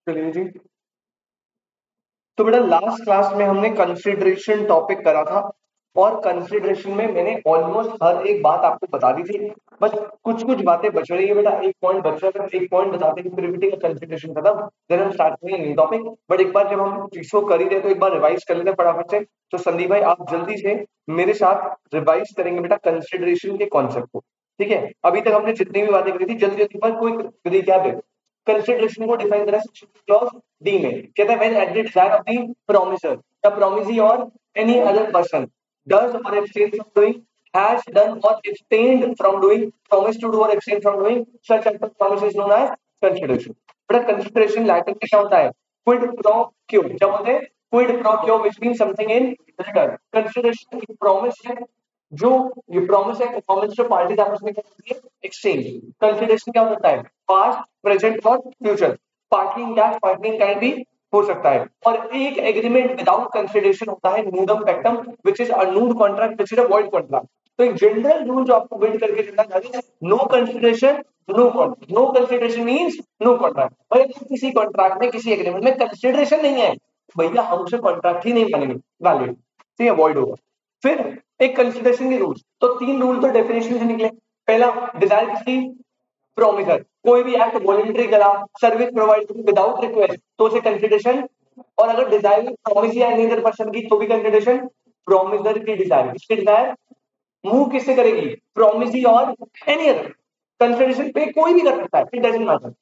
चलिए जी। तो बेटा लास्ट क्लास में हमने कंसिडरेशन टॉपिक करा था और कंसिडरेशन में मैंने ऑलमोस्ट हर एक बात आपको बता दी थी। बस कुछ कुछ बातें बच रही है बेटा, एक पॉइंट बच रहा है, एक पॉइंट बताते हैं फिर रिपीटिंग कंसिडरेशन खत्म, देन हम स्टार्ट करेंगे न्यू टॉपिक। बट एक बार जब हम इसको कर ही रहे तो एक बार रिवाइज कर लेते हैं फटाफट से। तो संदीप भाई आप जल्दी से मेरे साथ रिवाइज करेंगे बेटा कंसिडरेशन के कॉन्सेप्ट को। ठीक है, अभी तक हमने जितनी भी बातें करी थी जल्दी जल्दी पर कोई क्या है। कंसिडरेशन को डिफाइन करा क्लॉज डी में, कहता है when at the desire of the promisor the promisee or any other person does or abstain from doing, has done or abstained from doing, promised to do or abstain from doing such act of promise is known as consideration. बेटा consideration Latin में क्या होता है? Quid pro क्यो। क्या बोलते हैं? Quid pro क्यो which means something in return. Consideration एक प्रॉमिस है, जो ये प्रॉमिस है, परफॉर्मेंस जो पार्टीज आपस में करती है, एक्सचेंज। कंसिडरेशन क्या होता है? पास्ट, प्रेजेंट और future. Partly in cash, partly in kind भी हो सकता है। और एक एग्रीमेंट विदाउट कंसिडरेशन होता है नूडम पैक्टम, which is a nude contract, which is a void contract. तो एक जनरल रूल जो आपको बिल्ड करके चलना चाहिए, no consideration no contract. No consideration means no contract. भाई किसी कॉन्ट्रैक्ट में, किसी एग्रीमेंट में कंसिडरेशन नहीं है, भैया हमसे कॉन्ट्रैक्ट ही नहीं बनेंगे, वैलिड, ठीक है, वॉइड होगा। फिर एक कंसिडरेशन के रूल्स, तो तीन रूल तो डेफिनेशन से निकले। पहला, डिजायर किसी प्रोमिसर, कोई भी एक्ट वॉलंटरी करा, सर्विस प्रोवाइड विदाउट रिक्वेस्ट तो उसे कंसिडरेशन। और अगर डिजायर प्रॉमिस या एनी अदर पर्सन की तो भी कंसिडरेशन। प्रोमिसर की डिजायर, इसकी डिजायर मूव किससे करेगी? Promisee or any other. Consideration पे कोई भी कर सकता है, it doesn't matter.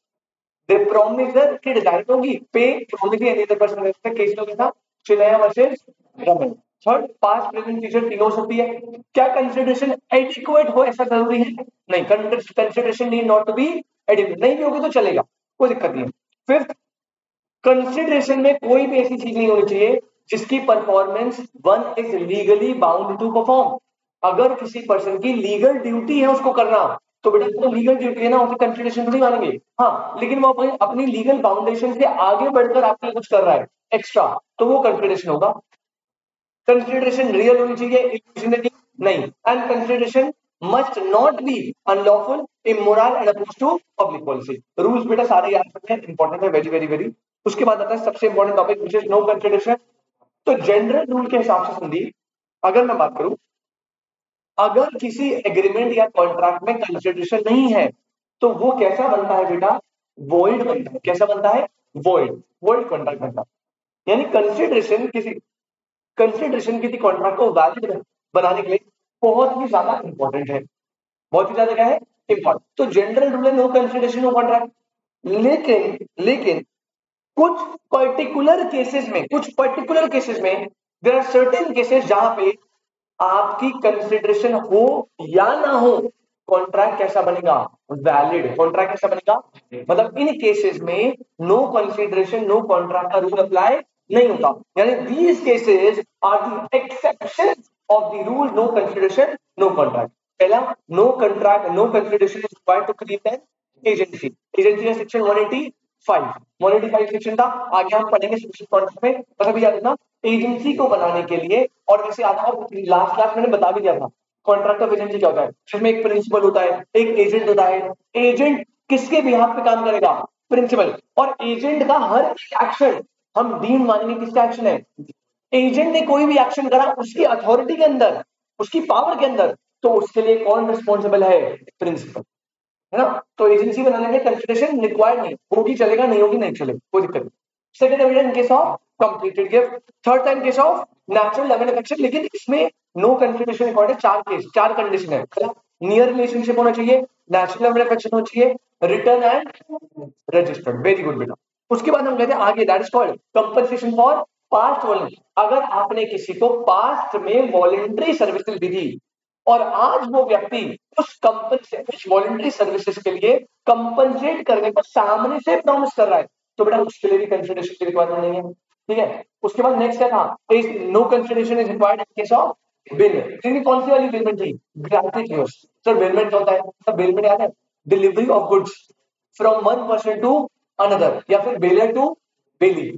The promisor की डिजायर होगी, पे promisee any other person. Case लोग था चिलया versus Raman. Third, past present future तीनों हो सकती है। क्या कंसिडरेशन एडिक्वेट हो ऐसा जरूरी है? नहीं, consideration need not to be adequate, नहीं भी होगी तो चलेगा, कोई दिक्कत नहीं है। फिफ्थ, कंसिडरेशन में कोई भी ऐसी चीज नहीं होनी चाहिए जिसकी performance one is legally bound to perform. अगर किसी पर्सन की लीगल ड्यूटी है उसको करना, तो बेटा तो लीगल ड्यूटी है ना, उसे कंसिडरेशन नहीं मानेंगे। हाँ, लेकिन वो अपनी लीगल बाउंडेशन से आगे बढ़कर आपके लिए कुछ कर रहा है एक्स्ट्रा, तो वो कंसिडरेशन होगा। कंसिडरेशन रियल होनी चाहिए, इल्यूजनरी नहीं। And consideration must not be unlawful, immoral and oppose to public policy. Rules बेटा सारे याद रखने इंपॉर्टेंट है, वेरी वेरी वेरी। उसके बाद आता है सबसे important topic which is no consideration. तो जनरल रूल के हिसाब से संदीप, अगर मैं बात करूं, अगर किसी एग्रीमेंट या कॉन्ट्रैक्ट में कंसिडरेशन नहीं है तो वो कैसा बनता है बेटा? वॉइड बनता है। कैसा बनता है? वॉइड, वॉइड कॉन्ट्रैक्ट बनता है। यानी कंसिडरेशन किसी कॉन्ट्रैक्ट को वैलिड बनाने के लिए बहुत ही ज्यादा इंपॉर्टेंट है, बहुत ही ज्यादा क्या है? इंपॉर्टेंट। तो जनरल रूल है नो कंसिडरेशन नो कॉन्ट्रैक्ट। लेकिन लेकिन कुछ पर्टिकुलर केसेस में देयर आर सर्टेन केसेस जहां पे आपकी कंसिडरेशन हो या ना हो, कॉन्ट्रैक्ट कैसा बनेगा? वैलिड। कॉन्ट्रैक्ट कैसा बनेगा? मतलब इन केसेस में नो कंसिडरेशन नो कॉन्ट्रैक्ट का रूल अप्लाई नहीं होता। यानी these cases are the exception of the rule no consideration no contract. पहला, no contract no consideration is required to create an agency. Agency का सेक्शन 185 सेक्शन था। आगे हम पढ़ेंगे सेक्शन कॉन्ट्रैक्ट में, बस अभी याद रखना एजेंसी को बनाने के लिए। और वैसे आता है लास्ट क्लास मैंने बता भी दिया था कॉन्ट्रैक्ट ऑफ एजेंसी क्या होता है। जिसमें एक प्रिंसिपल होता है, एक एजेंट होता है। एजेंट किसके बिहाफ पे काम करेगा? प्रिंसिपल। और एजेंट का हर एक्शन हम डीम मानेंगे किसका एक्शन है? एजेंट ने कोई भी एक्शन करा उसकी अथॉरिटी के अंदर, उसकी पावर के अंदर, तो उसके लिए कौन रिस्पॉन्सिबल है? प्रिंसिपल, है ना। तो एजेंसी बनाने में कंसिडरेशन रिक्वायर्ड नहीं, होगी चलेगा, नहीं होगी नहीं चलेगा, कोई दिक्कत नहीं। Second evidence in case of completed gift. Third time case of natural love and affection. लेकिन इसमें नो कंसिडरेशन रिक्वायर्ड है। चार कंडीशन है। नियर रिलेशनशिप होना चाहिए, नेचुरल लव एंड अफेक्शन होना चाहिए, return and registered. Very good बेटा। उसके बाद हम कहते हैं आगे, that is called compensation for past voluntary. अगर आपने किसी को पास्ट में वॉलंटरी सर्विसेज दी थी और आज वो व्यक्ति उस वॉलंटरी सर्विसेज के लिए कंपनसेट करने को सामने से प्रॉमिस कर रहा है, तो बेटा उसके लिए भी कंसिडरेशन की रिक्वायरमेंट नहीं है, ठीक है। उसके बाद नेक्स्ट क्या था? No consideration is required in case of bailment. कौन सी वाली बेलमेंट थी? ग्रेटिट्यूड। सर बेलमेंट क्या होता है? सर बेलमेंट याद है? Delivery of goods from one person to another, या फिर bailor to bailee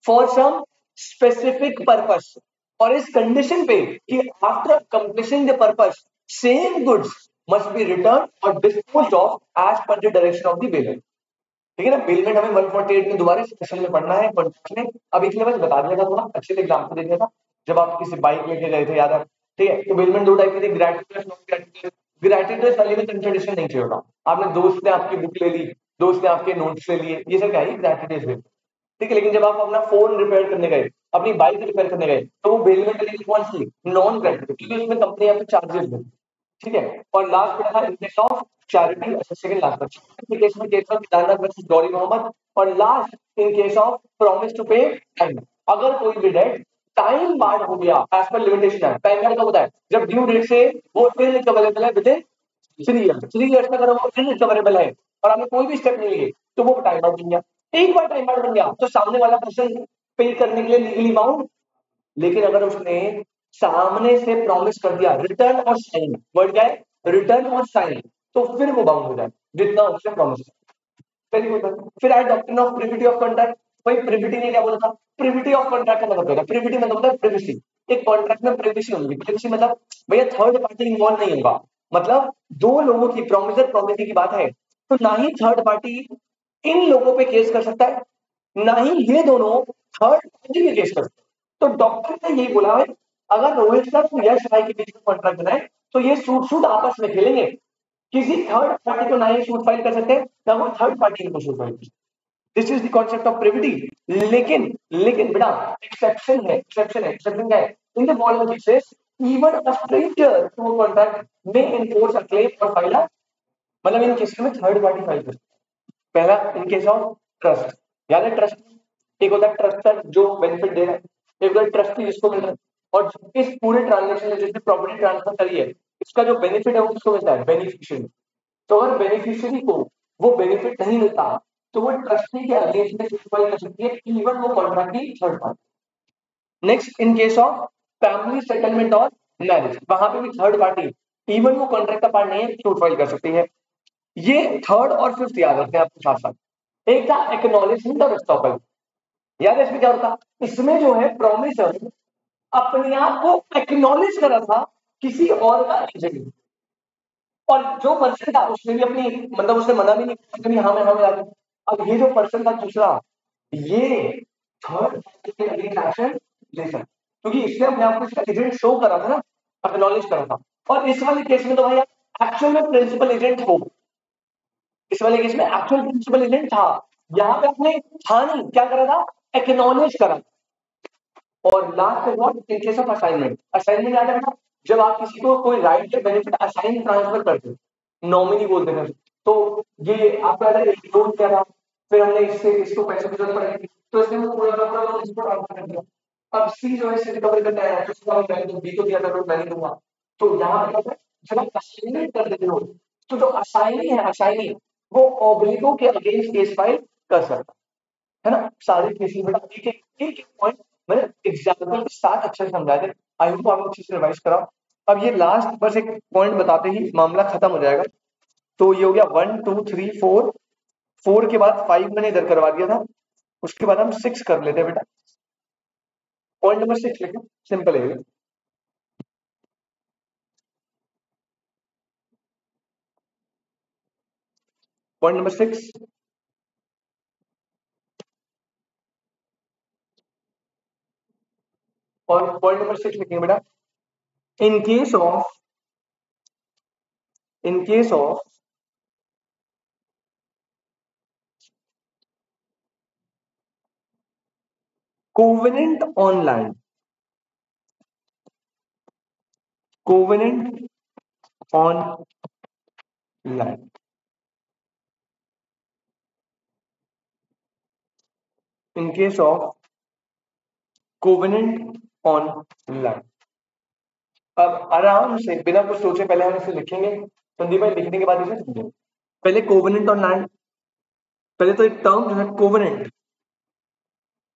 for some specific purpose. और इस कंडीशन पे कि after completing the purpose same goods must be return और disposed of as per the direction of the bailor. ठीक है ना। बेलमेंट हमें 148 में दोबारा सेशन में पढ़ना है कॉन्ट्रैक्ट में। अब इसलिए बस बता दिया था, थोड़ा अच्छे से एग्जाम्पल दे दिया था जब आप किसी बाइक लेके गए थे, याद है। ठीक है, तो बेलमेंट दो टाइप की थी, ग्रेटिट्यूड नॉन ग्रेटिट्यूड। ग्रेटिट्यूड वाली में कंट्रडिक्शन नहीं चाहिए होता, आपने दोस्त ने आपकी बुक ले ली, दोस्त ने आपके नोट्स ले लिए, ये सब क्या है, ग्रेटिट्यूड। ठीक है, लेकिन जब आप अपना फोन रिपेयर करने गए, अपनी बाइक रिपेयर करने गए, तो वो बेलमेंट लेनी कौन सी, नॉन ग्रेटिट्यूड, क्योंकि उसमें कंपनी आपको चार्जेस देती। ठीक है, और लास्ट में था in case of charity, second last में केस में case of Kedarnath versus Gauri Mohammad, और last in case of promise to pay time. अगर कोई भी डेट टाइम बार्ड हो गया एज पर लिमिटेशन है, टाइम बार्ड कब होता है, जब ड्यू डेट से वो अवेलेबल है विद इन 3 ईयर, 3 ईयर्स तक अगर वो इनरिकवरेबल है और आपने कोई भी स्टेप नहीं लिए, तो वो टाइम आउट बन गया। एक बार टाइम आउट बन गया तो सामने वाला पर्सन पे करने के लिए लीगली बाउंड। लेकिन अगर उसने सामने से प्रॉमिस कर दिया, रिटर्न और साइन, वर्ड क्या है, रिटर्न और साइन, तो फिर वो बाउंड हो जाए जितना उसने प्रॉमिस किया। Very good. फिर आए doctrine of privity of contract. भाई प्रिविटी ने क्या बोला था, प्रिविटी ऑफ कॉन्ट्रैक्ट का मतलब होता है, प्रिविटी मतलब होता है प्रिवेसी। एक कॉन्ट्रैक्ट में प्रिवेसी होगी, प्रिवेसी मतलब भैया थर्ड पार्टी इन्वॉल्व नहीं होगा। मतलब दो लोगों की प्रॉमिसर प्रॉमिसी की बात है, तो ना ही थर्ड पार्टी इन लोगों पे केस कर सकता है, ना ही ये दोनों थर्ड पार्टी पे केस कर सकते हैं। तो डॉक्टर ने यही बोला है, अगर रोहित सर और यश भाई के बीच में कॉन्ट्रैक्ट बनाए, तो ये सूट सूट आपस में खेलेंगे, किसी थर्ड पार्टी को ना ही सूट फाइल कर सकते हैं, ना वो थर्ड पार्टी को सूट फाइल कर सकते। This is the concept of privity. लेकिन लेकिन बेटा एक्सेप्शन है, एक्सेप्शन है, एक्सेप्शन क्या है, in the following cases even a stranger to a contract may enforce a claim और फाइल, मतलब इन केसेस में थर्ड पार्टी फाइल कर सकती है। पहला इन केस ऑफ ट्रस्ट, याद है ट्रस्ट, एक होता है ट्रस्टर जो बेनिफिट दे रहा है, एक होता है ट्रस्टी जिसको मिल रहा है। और इस पूरे ट्रांजेक्शन में जिसने प्रॉपर्टी ट्रांसफर करी है, इसका जो बेनिफिट है वो किसको मिलता है, बेनिफिशियरी। तो अगर बेनिफिशियरी को वो बेनिफिट नहीं मिलता, तो वो ट्रस्टी के अगेंस्ट में सिक्योर कर सकती है, इवन वो कॉन्ट्रैक्ट की third party. Next in case of family settlement और मैरिज, वहां पे भी थर्ड पार्टी, इवन वो कॉन्ट्रैक्ट का पार्ट नहीं है, सूट फाइल कर सकती है। ये थर्ड और फिफ्थ याद रखते हैं आपके साथ साथ। एक था एक्नॉलेजमेंट और एस्टॉपल, याद है इसमें क्या होता, इसमें जो है प्रोमिसर अपने आप को एक्नॉलेज करा था किसी और का एजेंट, और जो पर्सन था उसने भी अपनी, मतलब उसने मना भी नहीं किया कि हाँ मैं हाँ मैं। अब ये जो पर्सन था दूसरा, ये थर्ड पार्टी के अगेंस्ट एक्शन ले सकता, क्योंकि इसने अपने आप को इसका एजेंट शो करा था ना, एक्नॉलेज करा था। और इस वाले केस में तो भाई एक्चुअल में प्रिंसिपल एजेंट हो, इस वाले केस में एक्चुअल प्रिंसिपल एजेंट था, यहाँ पे आपने था नहीं, क्या करा था, एक्नॉलेज करा। और लास्ट में what, in case of assignment, assignment याद रखना, जब आप किसी को कोई राइट या बेनिफिट असाइन ट्रांसफर करते हो, नॉमिनी बोलते हैं, तो ये आपका एक लोन किया था, फिर हमने इससे इसको पैसे की जरूरत पड़ेगी, तो इसने वो पूरा का पूरा लोन इसको ट्रांसफर कर दिया। अब सी जो है इसे रिकवर करना है, तो उसका मैंने तो बी को दिया था, तो मैं नहीं दूंगा। तो यहाँ पे क्या होता है, जब आप असाइनमेंट कर देते हो, तो जो असाइनी है, असाइनी वो ऑब्लिगो के अगेंस्ट केस फाइल कर सकता है ना। सारे केसेस में एक एक पॉइंट मैंने एग्जाम्पल के साथ अच्छे से समझाया थे, आई होप आप अच्छे से रिवाइज कराओ। अब ये लास्ट बस एक पॉइंट बताते ही मामला खत्म हो जाएगा। तो ये हो गया 1 2 3 4, 4 के बाद 5 मैंने इधर करवा दिया था, उसके बाद हम 6 कर लेते हैं बेटा। पॉइंट नंबर 6 लिखे, सिंपल है। पॉइंट नंबर 6, और पॉइंट नंबर 6 लिखेंगे बेटा, इन case of, in case of covenant on land, covenant on land, in case of covenant on land. अब आराम से बिना कुछ सोचे पहले हम इसे लिखेंगे, संदीप भाई लिखने के बाद इसे समझेंगे। पहले कोवेनेंट ऑन लैंड, पहले तो एक टर्म जो है कोवेनेंट,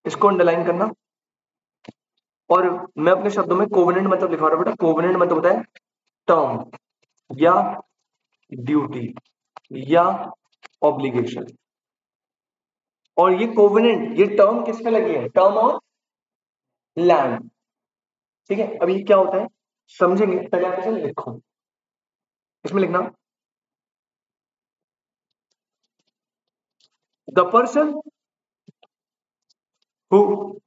इसको अंडरलाइन करना। और मैं अपने शब्दों में कोवेनेंट मतलब लिखा रहा हूं बेटा, कोवेनेंट मतलब होता है टर्म या ड्यूटी या ऑब्लिगेशन। और ये कोवेनेंट, ये टर्म किस पे लगी है, टर्म ऑन लैंड। ठीक है, अभी क्या होता है समझेंगे, पहले आप इसे लिखो, इसमें लिखना The person who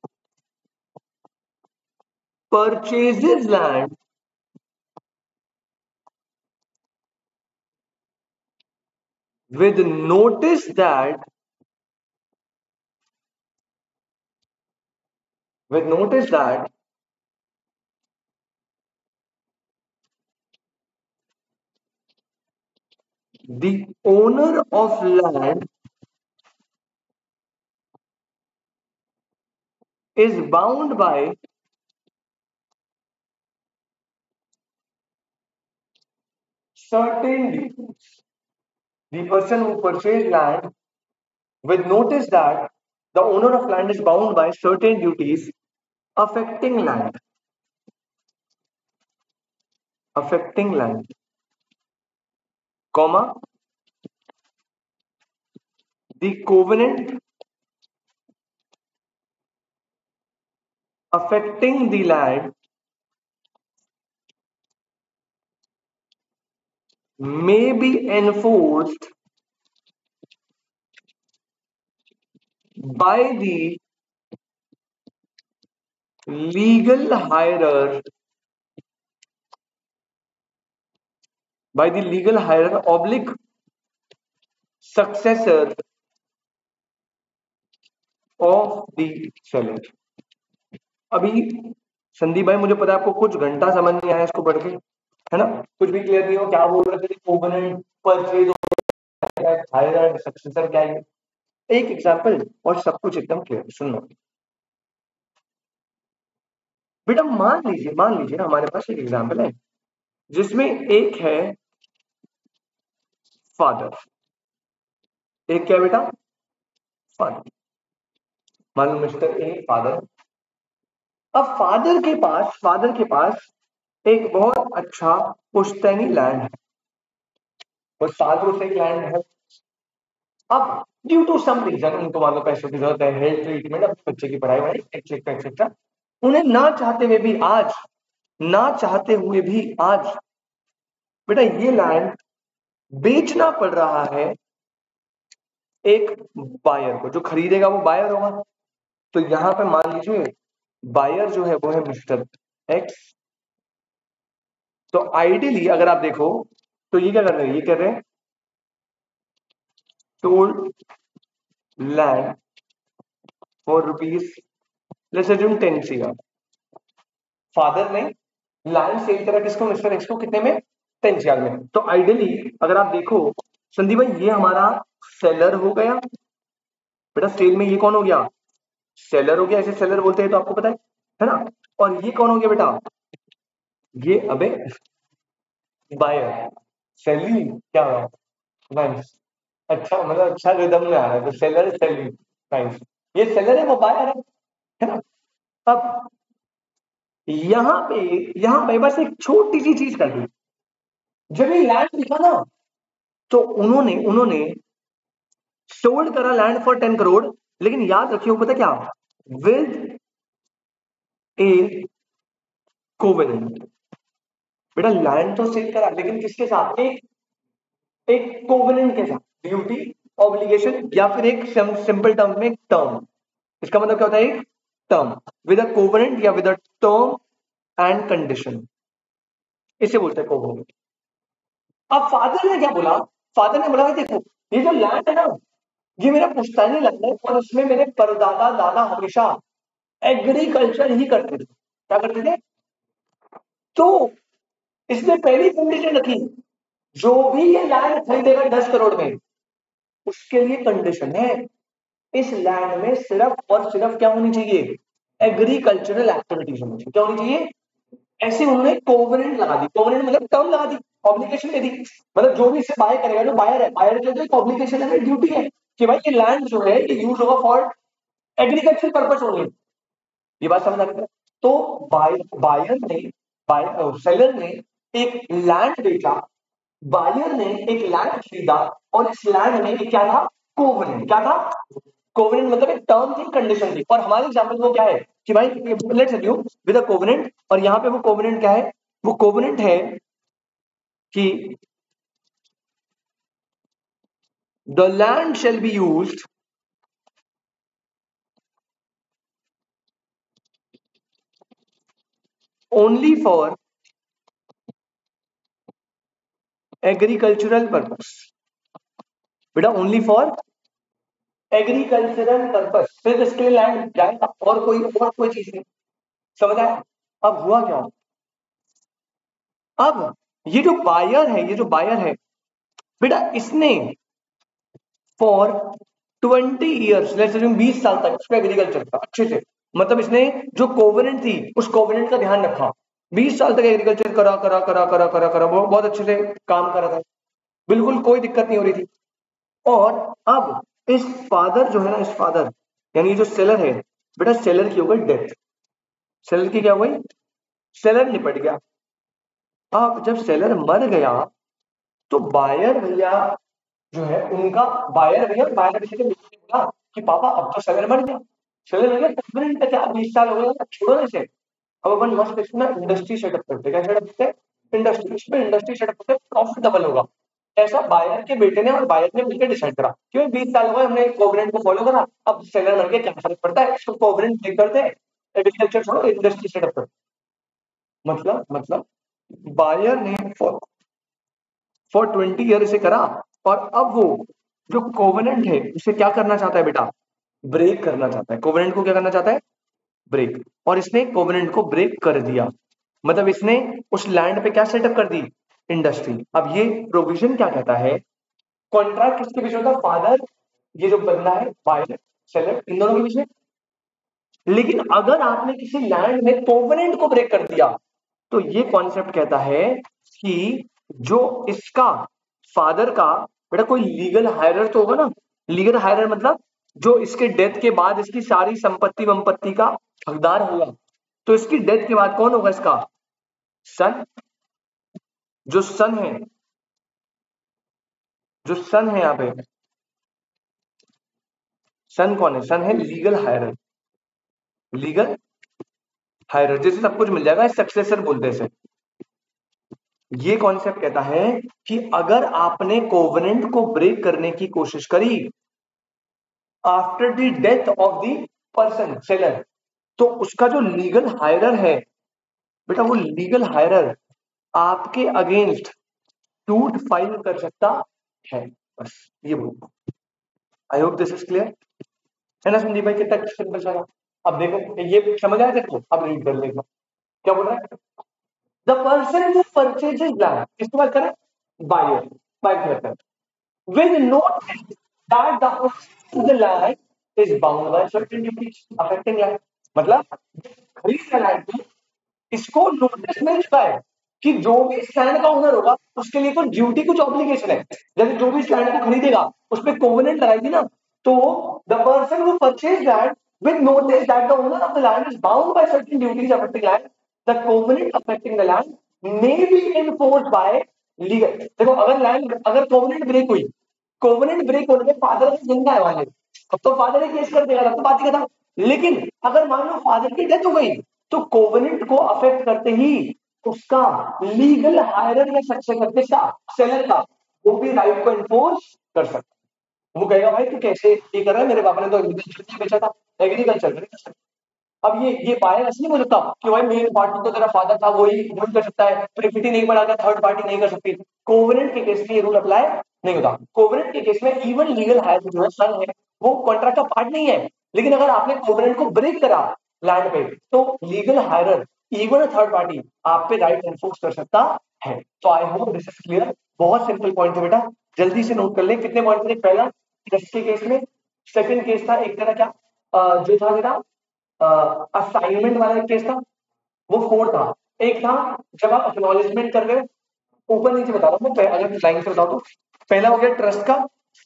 purchases land with notice that with notice that the owner of land is bound by certain duties. The person who purchased land with notice that the owner of land is bound by certain duties affecting land, comma, the covenant affecting the land may be enforced by the legal hirer oblique successor of the seller. अभी संदीप भाई मुझे पता है आपको कुछ घंटा समझ नहीं आया इसको पढ़ के, है ना, कुछ भी क्लियर नहीं हो, क्या बोल रहे थे, कोवेनेंट परचेज हायर सक्सेसर क्या है, एक एग्जांपल और सब कुछ एकदम क्लियर सुनना बेटा। मान लीजिए हमारे पास एक एग्जांपल है जिसमें एक है फादर, एक क्या बेटा, फादर, मान लो मिस्टर ए फादर। अब फादर के पास एक बहुत अच्छा पुश्तैनी लैंड है, वो सालों से एक लैंड है। अब ड्यू टू सम रीजन उनको मान लो पैसों की जरूरत है, हेल्थ ट्रीटमेंट, अपने बच्चे की पढ़ाई वढ़ाई एक्सेट्रा एक्सेट्रा, उन्हें ना चाहते हुए भी आज बेटा ये लैंड बेचना पड़ रहा है एक बायर को। जो खरीदेगा वो बायर होगा। तो यहां पे मान लीजिए बायर जो है वो है मिस्टर एक्स। तो आइडियली अगर आप देखो तो ये क्या कर रहे हैं, ये कह रहे हैं sold land for rupees let's assume 10 CR। Father ने लैंड सेल करा किसको, मिस्टर एक्स को, कितने में, 10 CR में। तो आइडियली अगर आप देखो संदीप भाई ये हमारा सेलर हो गया बेटा, सेल में ये कौन हो गया, सेलर हो गया, ऐसे सेलर बोलते हैं तो आपको पता है ना। और ये कौन हो गया बेटा, ये अबे बायर, सेलिंग क्या हुआ, नाइस, अच्छा मतलब अच्छा रिदम में आ रहा है, तो सेलर सेलिंग, नाइस, ये सेलर है वो बायर है ना। अब यहां पे बस एक छोटी सी चीज कर दी, जब ये लैंड दिखा ना तो उन्होंने सोल्ड करा लैंड फॉर 10 करोड़, लेकिन याद रखिए पता क्या, विद ए कोवेनेंट। बेटा लैंड तो सेल करा लेकिन किसके साथ, एक कोवेनेंट के साथ, ड्यूटी ऑब्लिगेशन, या फिर एक सिंपल टर्म में टर्म। इसका मतलब क्या होता है, एक टर्म विद अ कोवेनेंट या with a term and condition, इसे बोलते हैं कोवेनेंट। अब फादर ने क्या बोला, फादर ने बोला देखो ये जो लैंड है ना ये मेरा पुश्तैनी लैंड है और उसमें मेरे परदादा दादा हमेशा एग्रीकल्चर ही करते थे। क्या करते थे, तो इसने पहली कंडीशन रखी, जो भी ये लैंड खरीदेगा 10 करोड़ में उसके लिए कंडीशन है इस लैंड में सिर्फ और सिर्फ क्या होनी चाहिए, एग्रीकल्चरल एक्टिविटीज होनी चाहिए। क्या होनी चाहिए, ऐसे उन्होंने कोवेनेंट लगा दी, कोवेनेंट मतलब टर्म लगा दी, ऑब्लिगेशन दे दी। मतलब जो भी इसे बाय करेगा, जो बायर है, बायर के लिए एक ऑब्लिगेशन है, ड्यूटी है कि भाई ये लैंड जो है ये यूज होगा फॉर एग्रीकल्चर पर्पस ओनली। ये बात समझ आ रही है। तो बायर ने सेलर ने एक लैंड बेचा, बायर ने एक लैंड खरीदा और इस लैंड में क्या था, कोवेनेंट। क्या था, कोवेनेंट मतलब एक टर्म थी, कंडीशन थी। और हमारे एग्जांपल में क्या है कि भाई let's assume with a covenant, और यहां पे वो कोवेनेंट क्या है, वो कोवेनेंट है कि the land shall be used only for agricultural purpose. बेटा ओनली फॉर एग्रीकल्चरल पर्पस, सिर्फ इसके लिए लैंड जाएगा और कोई चीज नहीं। समझ आया? अब हुआ क्या, अब ये जो बायर है बेटा, इसने फॉर 20 ईयर्स, लेट्स अज्यूम 20 साल तक उसका एग्रीकल्चर था अच्छे से, मतलब इसने जो कोवेनेंट थी उस कोवेनेंट का ध्यान रखा, 20 साल तक एग्रीकल्चर करा करा करा करा करा करा बहुत अच्छे से काम कर रहा था, बिल्कुल कोई दिक्कत नहीं हो रही थी। और अब इस फादर जो है ना, इस फादर यानी जो सेलर है बेटा, सेलर की हो गई डेथ। सेलर की क्या हो गई? सेलर निपट गया। अब जब सेलर मर गया तो बायर भैया जो है उनका, बायर किसी ने बोला कि पापा अब तो सेलर मर गया, सेलर मर गया, परमानेंट क्या 20 साल हो गए, छोड़ो ना इसे। अब अपन मस्त इसमें इंडस्ट्री सेटअप करते, क्या सेटअप करते? इंडस्ट्री, इसमें इंडस्ट्री सेटअप करते, प्रॉफिट डबल होगा। ऐसा बायर के बेटे ने और बायर ने मिलकर डिसाइड करा, क्यों 20 साल हो गए हमने कोवेनेंट को फॉलो करा, अब सेलर मर गया क्या फर्क पड़ता है, इसको कोवेनेंट ब्रेक करते हैं, एग्रीकल्चर छोड़ो इंडस्ट्री सेटअप करते। मतलब बायर ने फॉर 20 ईयर इसे करा, और अब वो जो कोवेनेंट है उसे क्या करना चाहता है बेटा? ब्रेक करना चाहता है। कोवेनेंट को क्या करना चाहता है? ब्रेक। और इसने कोवेनेंट को ब्रेक कर दिया, मतलब इसने उस लैंड पे क्या सेटअप कर दी? इंडस्ट्री। अब ये प्रोविजन क्या कहता है? कॉन्ट्रैक्ट किसके बीच में होता है? फादर, ये जो बंदा है बायर, सेलर, इन दोनों के बीच में। लेकिन अगर आपने किसी लैंड में कोवेनेंट को ब्रेक कर दिया तो ये कॉन्सेप्ट कहता है कि जो इसका फादर का बेटा कोई लीगल हायरर तो होगा ना। लीगल हायरर मतलब जो इसके डेथ के बाद इसकी सारी संपत्ति वंपत्ति का हकदार होगा। तो इसकी डेथ के बाद कौन होगा? इसका सन। जो सन है, जो सन है यहाँ पे, सन कौन है? सन है लीगल हायरर। लीगल हायरर जिसे सब कुछ मिल जाएगा, सक्सेसर बोलते हैं इसे। ये कॉन्सेप्ट कहता है कि अगर आपने कोवेनेंट को ब्रेक करने की कोशिश करी after the death of the person seller, तो उसका जो लीगल हायरर है बेटा, वो लीगल हायरर आपके अगेंस्ट सूट फाइल कर सकता है। बस ये बोलो। I hope this is clear, है ना संदीप भाई? कितना सिंपल सा। अब देखो ये समझ आया देखो, अब रीड कर लेगा क्या बोल रहा है। The person who purchases land, किसकी बात करें? बायर, बायर करता है। With notice that the owner of the land is bound by certain duties affecting land, मतलब खरीद का लैंड को इसको नोटिस मिल चुका है कि जो भी इस लैंड का ओनर होगा उसके लिए कुछ ड्यूटी, कुछ ऑब्लिगेशन है। जैसे जो भी इस लैंड को खरीदेगा उस पर कोवेनेंट लगाएगी ना, तो the person who purchase land with notice that the owner of the land is bound by certain duties affecting land, the covenant affecting the land may be enforced bye legal. देखो अगर land, अगर covenant break हुई, covenant break होने पे father जिंदा है वाले, अब तो फादर ही केस कर देगा, तब तो बात ही खत्म। लेकिन अगर मान लो फादर की डेथ हो गई तो कोवेनेंट को अफेक्ट करते ही उसका लीगल हायरर या सक्सेसर किसका? सेलर का, वो भी राइट को एनफोर्स कर सकता है। वो कहेगा भाई तू कैसे ये कर रहा है, मेरे पापा ने तो एग्रीकल्चर नहीं बेचा था, एग्रीकल्चर नहीं कर सकता। अब ये बायर ऐसे नहीं बोल सकता कि भाई मेन पार्टी तो तेरा फादर था, वही कर सकता है, प्रिफिटी नहीं बढ़ा, थर्ड पार्टी नहीं कर सकती। कोवेनेंट के केस में ये रूल अप्लाई नहीं होता। कोवेनेंट के केस में इवन लीगल हायर जो है सन है, वो कॉन्ट्रैक्ट का पार्ट नहीं है, लेकिन अगर आपने कोवेनेंट को ब्रेक करा लैंड पे तो लीगल हायरर इवन थर्ड पार्टी आप पे राइट एनफोर्स कर सकता है। तो I hope this is clear. बहुत सिंपल पॉइंट है बेटा, जल्दी से नोट कर ले। कितने पॉइंट थे? पहला ट्रस्ट के केस में, सेकंड केस था एक तरह क्या जो था बेटा असाइनमेंट वाला केस था, वो फोर था। एक था जब आप एक्नॉलेजमेंट कर रहे हो, ऊपर नीचे बता रहा हूँ मैं, अगर लाइन से बताओ तो पहला हो गया ट्रस्ट का,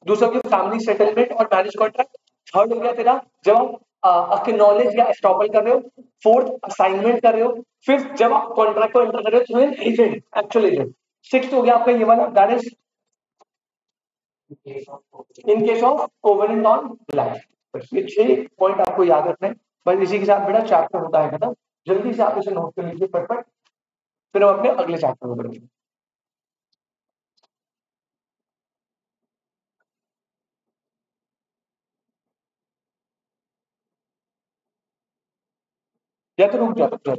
दूसरा हो गया फैमिली सेटलमेंट और मैरिज कॉन्ट्रैक्ट, थर्ड हो गया तेरा जब आप एक्नॉलेज या एस्टॉपल कर रहे हो, फोर्थ असाइनमेंट कर रहे हो, फिफ्थ जब आप कॉन्ट्रैक्ट को एंटर कर रहे हो तो एजेंट, एक्चुअल एजेंट, सिक्स्थ हो गया आपका ये वाला, that is in case of covenant on land. ये 6 पॉइंट आपको याद रखना है। बस इसी के साथ बेटा चैप्टर होता है खत्म। जल्दी से आप इसे नोट कर लीजिए फटफट, फिर हम अपने अगले चैप्टर में बढ़ेंगे। या तो रुक जाओ।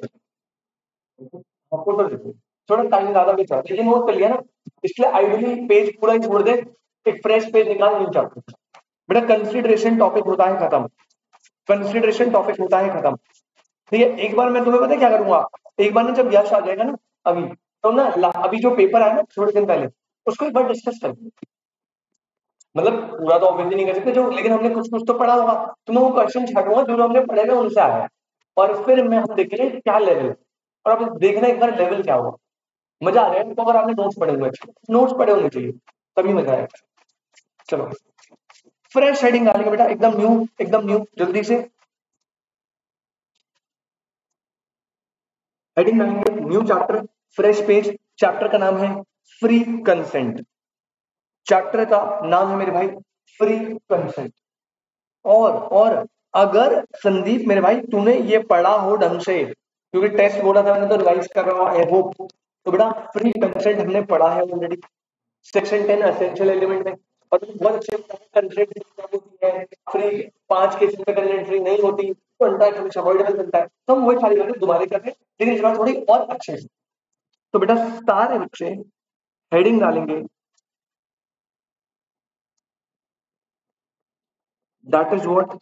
फोटो देखो, थोड़ा टाइम ज्यादा भी चाहिए लेकिन नोट कर लिया ना, इसलिए आइडियली पेज पूरा ही छोड़ दे, एक फ्रेश पेज निकाल, न्यू चैप्टर। बेटा कंसिडरेशन टॉपिक होता है खत्म, कंसिडरेशन टॉपिक होता है खत्म। ठीक है, एक बार मैं तुम्हें पता है क्या करूंगा, एक बार ना जब यश आ जाएगा ना अभी, तो ना अभी जो पेपर आया ना थोड़े दिन पहले, उसको एक बार डिस्कस करेंगे। मतलब पूरा तो ऑब्वियसली नहीं कर सकते जो, लेकिन हमने कुछ कुछ तो पढ़ा होगा, तो मैं वो क्वेश्चन छाटूंगा जो हमने पढ़े ना उनसे आया है, और फिर मैं हम देखेंगे क्या लेवल है, और अब देखना एक बार लेवल क्या होगा। मजा आ जाएगा तो, अगर आपने नोट्स पढ़े हुए, नोट्स पढ़े होने चाहिए तभी मजा आएगा। चलो फ्रेश हेडिंग डालेंगे बेटा, एकदम न्यू, एकदम न्यू, जल्दी से हेडिंग डालेंगे, new chapter, fresh page. Chapter का नाम है फ्री कंसेंट, चैप्टर का नाम है मेरे भाई फ्री कंसेंट। और अगर संदीप मेरे भाई तूने ये पढ़ा हो ढंग से, क्योंकि टेस्ट बोला था मैंने तो रिवाइज कर रहा हूँ आई होप, तो बेटा फ्री कंसेंट हमने पढ़ा है ऑलरेडी सेक्शन 10 एसेंशियल एलिमेंट में, और तो बहुत अच्छे कंसेंट होती है फ्री, 5 केस में कंसेंट फ्री नहीं होती तो अनटाइड हमेशा अवॉइडेबल बनता है, तो हम वही सारी बातें दोबारा कर रहे हैं लेकिन इस बार थोड़ी और अच्छे से। तो बेटा सारे बच्चे हेडिंग डालेंगे, that is what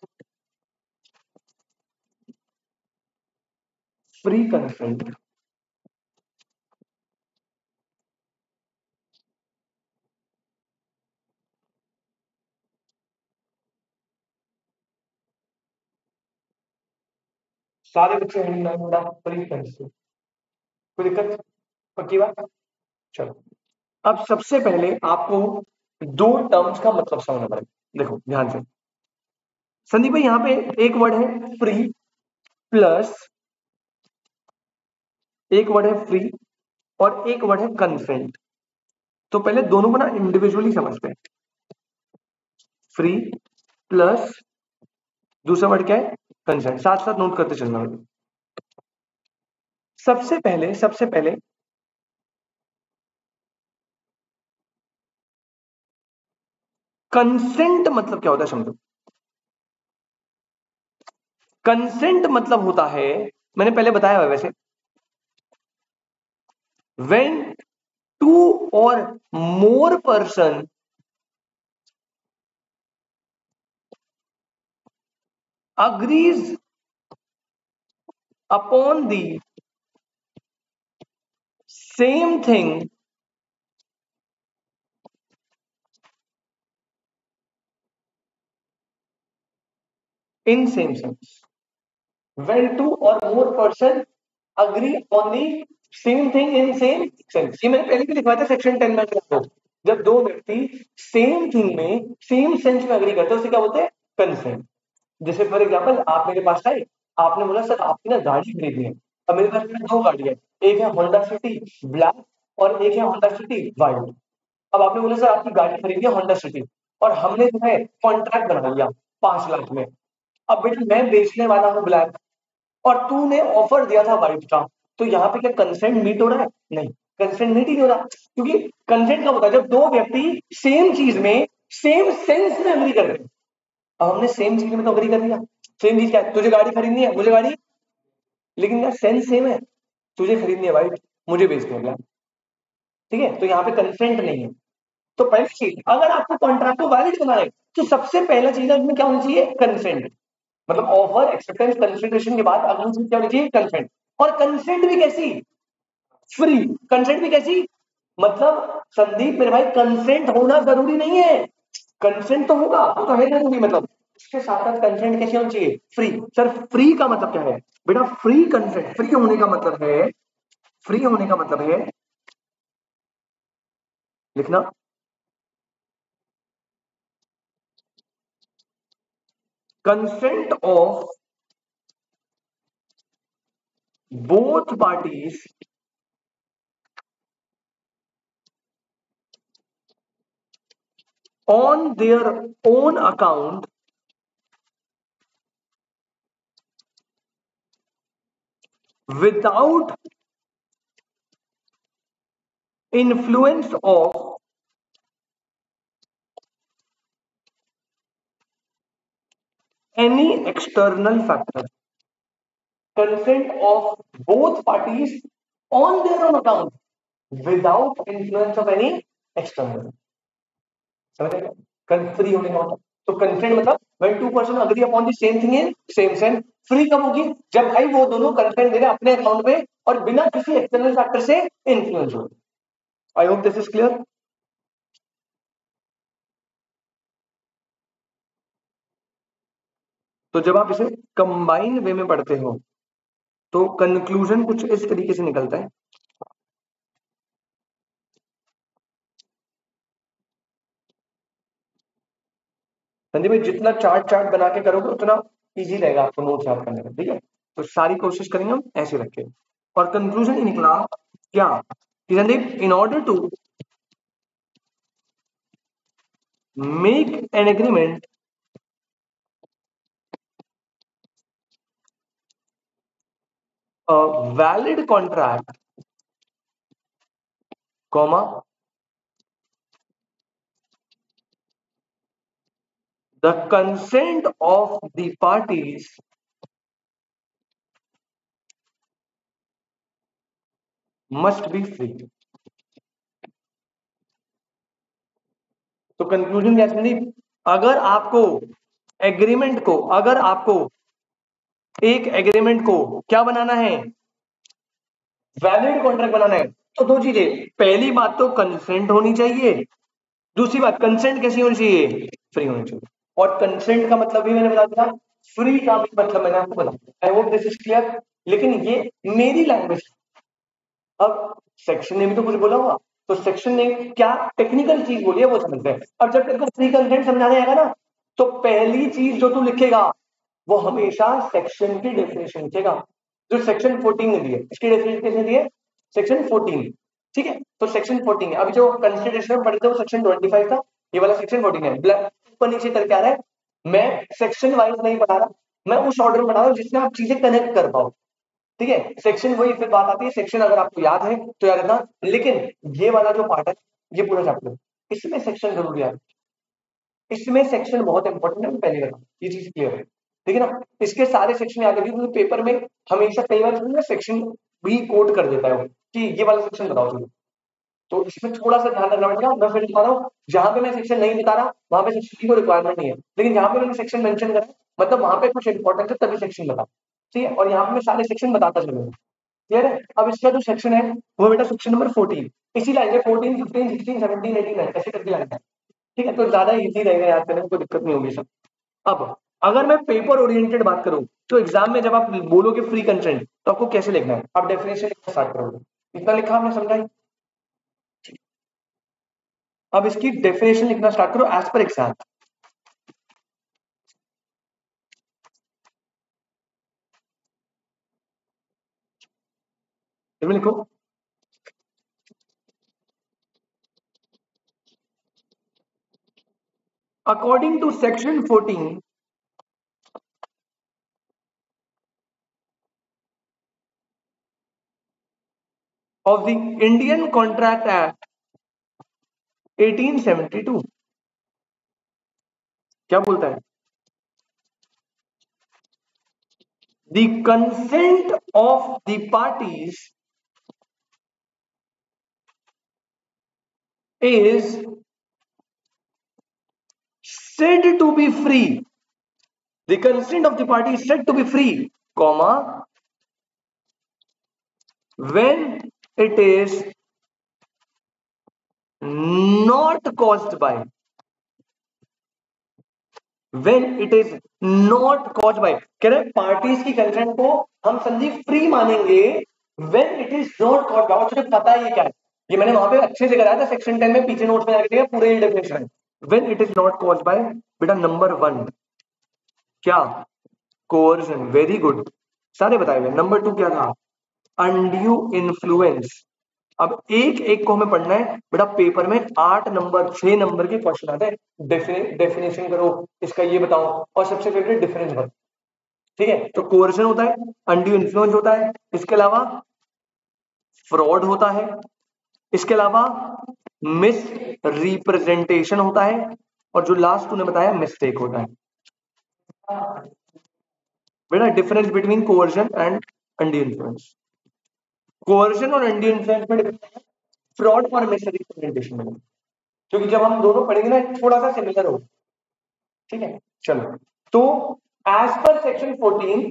free consent. सारे बच्चे हेडिंग डालेंगे बेटा फ्री कंसेंट, कोई दिक्कत, पक्की बात। चलो अब सबसे पहले आपको दो टर्म्स का मतलब समझना पड़ेगा, देखो ध्यान से संदीप भाई, यहां पे एक वर्ड है फ्री प्लस, एक वर्ड है फ्री और एक वर्ड है कंसेंट। तो पहले दोनों को ना इंडिविजुअली समझते हैं, फ्री प्लस दूसरा वर्ड क्या है कंसेंट, साथ साथ नोट करते चलना। सबसे पहले कंसेंट मतलब क्या होता है समझो। कंसेंट मतलब होता है, मैंने पहले बताया हुआ वैसे, when two or more person agrees upon the same thing in same sense, when two or more person agree on the same thing in same sense, ये मैंने पहले भी लिखवाया था सेक्शन 10 में, जब दो व्यक्ति सेम थिंग में सेम सेंस में अग्री करते हैं उसे क्या बोलते हैं कंसेंट। जैसे फॉर एग्जांपल आप मेरे पास आए, आपने बोला सर आपकी ना गाड़ी खरीदनी है, अब मेरे पास में दो गाड़ी है, एक है होंडा सिटी ब्लैक और एक है होंडा सिटी व्हाइट। अब आपने बोला सर आपकी गाड़ी खरीदी है होंडा सिटी, और हमने जो है कॉन्ट्रैक्ट बना लिया 5 लाख में। अब बेटा मैं बेचने वाला हूँ ब्लैक और तूने ऑफर दिया था व्हाइट का, तो यहाँ पे क्या कंसेंट मीट हो रहा है? नहीं, कंसेंट मीट ही नहीं हो रहा, क्योंकि कंसेंट कब होता है जब दो व्यक्ति सेम चीज में सेम सेंस में अग्री कर रहे हैं। अब हमने सेम चीज में तो अग्री कर लिया, सेम चीज क्या है, तुझे गाड़ी खरीदनी है मुझे गाड़ी, लेकिन यार सेंस सेम है, तुझे खरीदनी है व्हाइट मुझे बेचनी है ब्लैक, ठीक है, तो यहाँ पे कंसेंट नहीं है। तो पहली चीज अगर आपको कॉन्ट्रैक्ट को वैलिड बनाना है तो सबसे पहला चीज इसमें क्या होनी चाहिए कंसेंट, मतलब ऑफर एक्सेप्टेंस कंसिडरेशन के बाद अगली चीज क्या होनी चाहिए कंसेंट। और कंसेंट भी कैसी, फ्री, कंसेंट भी कैसी, मतलब संदीप मेरे भाई कंसेंट होना जरूरी नहीं है, कंसेंट तो होगा वो तो है जरूरी, मतलब इसके साथ साथ कंसेंट कैसे होना चाहिए फ्री। सर फ्री का मतलब क्या है बेटा, फ्री कंसेंट, फ्री होने का मतलब है, फ्री होने का मतलब है लिखना consent of both parties on their own account without influence of any external factor। Consent of both parties on their own account without influence of any external. समझ गए? फ्री होने का मतलब, तो कंसेंट मतलब when two person agree upon the same thing in same sense. Free कब होगी? जब भाई वो दोनों कंसेंट दे रहे अपने अकाउंट पे और बिना किसी एक्सटर्नल फैक्टर से इन्फ्लुएंस हो। I hope this is clear. तो जब आप इसे कंबाइन वे में पढ़ते हो तो कंक्लूजन कुछ इस तरीके से निकलता है। संदीप भाई जितना चार्ट चार्ट बना के करोगे उतना इजी रहेगा आपको नोट्स याद करने में। ठीक है, तो सारी कोशिश करेंगे हम ऐसे रख के। और कंक्लूजन ही निकला क्या कि Sandeep in order to make an agreement a valid contract, comma, the consent of the parties must be free। तो कंक्लूजन क्या संदीप? अगर आपको एक एग्रीमेंट को क्या बनाना है? वैलिड कॉन्ट्रैक्ट बनाना है। तो दो चीजें, पहली बात तो कंसेंट होनी चाहिए, दूसरी बात कंसेंट कैसी होनी चाहिए? फ्री होनी चाहिए। और कंसेंट का मतलब भी मैंने बता दिया, फ्री का भी मतलब मैंने आपको बता दिया। I hope this is clear. लेकिन ये मेरी लैंग्वेज। अब सेक्शन ने भी तो कुछ बोला होगा, तो सेक्शन ने क्या टेक्निकल चीज बोली है वो समझते हैं। अब जब तेरे को फ्री कंसेंट समझाने आएगा ना, तो पहली चीज जो तू लिखेगा वो हमेशा सेक्शन की डेफिनेशन लिखेगा, जो सेक्शन 14 में दी है। इसकी डेफिनेशन कैसे दी है? सेक्शन 14। ठीक है, तो सेक्शन 14 है। अभी जो कंसिडरेशन में पढ़े थे वो सेक्शन 25 था, ये वाला सेक्शन 14 है। ऊपर नीचे करके आ रहा है। मैं सेक्शन वाइज नहीं पढ़ा रहा, मैं उस ऑर्डर में पढ़ा रहा हूँ जिसमें आप चीजें कनेक्ट कर पाओ। ठीक है, सेक्शन वही फिर बात आती है, सेक्शन अगर आपको याद है तो याद रखना, लेकिन ये वाला जो पार्ट है, ये पूरा चैप्टर, इसमें सेक्शन जरूरी है। इसमें सेक्शन बहुत इंपॉर्टेंट है, पहले बता, ये चीज क्लियर है। ठीक है ना? इसके सारे सेक्शन याद रखिए, क्योंकि पेपर में हमेशा कई बार सेक्शन भी कोड कर देता है वो, कि ये वाला सेक्शन बताओ तुम। तो इसमें थोड़ा सा ध्यान रखना पड़ेगा। मैं फिर बता रहा हूँ, जहां पे मैं सेक्शन नहीं बता रहा वहां पे सेक्शन की कोई रिक्वायरमेंट नहीं है, लेकिन जहां पे मैंने सेक्शन मेंशन करा मतलब वहां पे कुछ इंपॉर्टेंट है तभी सेक्शन बता। ठीक है, और यहाँ पे मैं सारे सेक्शन बताता चलूंगा। क्लियर है? अब इसका जो सेक्शन है वो बेटा सेक्शन नंबर 14, इसी लाइन में 14, 15, 16, 17, 18 ऐसे करके लाइन है। ठीक है, तो ज्यादा इजी रहेगा याद करने में, कोई दिक्कत नहीं होगी सब। अब अगर मैं पेपर ओरिएंटेड बात करूं तो एग्जाम में जब आप बोलोगे फ्री कंसेंट तो आपको कैसे लिखना है? आप डेफिनेशन लिखना स्टार्ट करोगे। इतना लिखा आपने, समझाई? अब इसकी डेफिनेशन लिखना स्टार्ट करो एज पर एग्जाम। लिखो according to section 14 of the Indian Contract Act 1872। क्या बोलता है? The consent of the parties is said to be free। The consent of the party is said to be free, comma, when it is not caused by, when it is not caused by, कह रहे parties की consent को हम Sandeep free मानेंगे when it is not caused by। तुझे पता है ये क्या है? ये मैंने वहां पे अच्छे से कराया था सेक्शन 10 में, पीछे नोट्स में जाके देखा, पूरे डेफिनेशन है। when it is not caused by बेटा नंबर 1 क्या? कोअर्जन। वेरी गुड, सारे बताए हुए। नंबर 2 क्या था? Undue influence. अब एक एक को हमें पढ़ना है बेटा, पेपर में 8 नंबर 6 नंबर के क्वेश्चन आते हैं। डेफिनेशन करो इसका, ये बताओ, और सबसे फेवरेट डिफरेंस बताओ। ठीक है, तो कोर्जन होता है, अनड्यू इन्फ्लुएंस होता है, इसके अलावा फ्रॉड होता है, इसके अलावा मिस रिप्रेजेंटेशन होता है, और जो लास्ट तूने बताया मिस्टेक होता है। बेटा difference between coercion and undue influence. Coercion और अनड्यू इन्फ्लुएंस में डिफरेंस है, फ्रॉड और मिसरिप्रेजेंटेशन में, क्योंकि जब हम दोनों पढ़ेंगे ना थोड़ा सा सिमिलर होगा। ठीक है, चलो। तो as per section 14,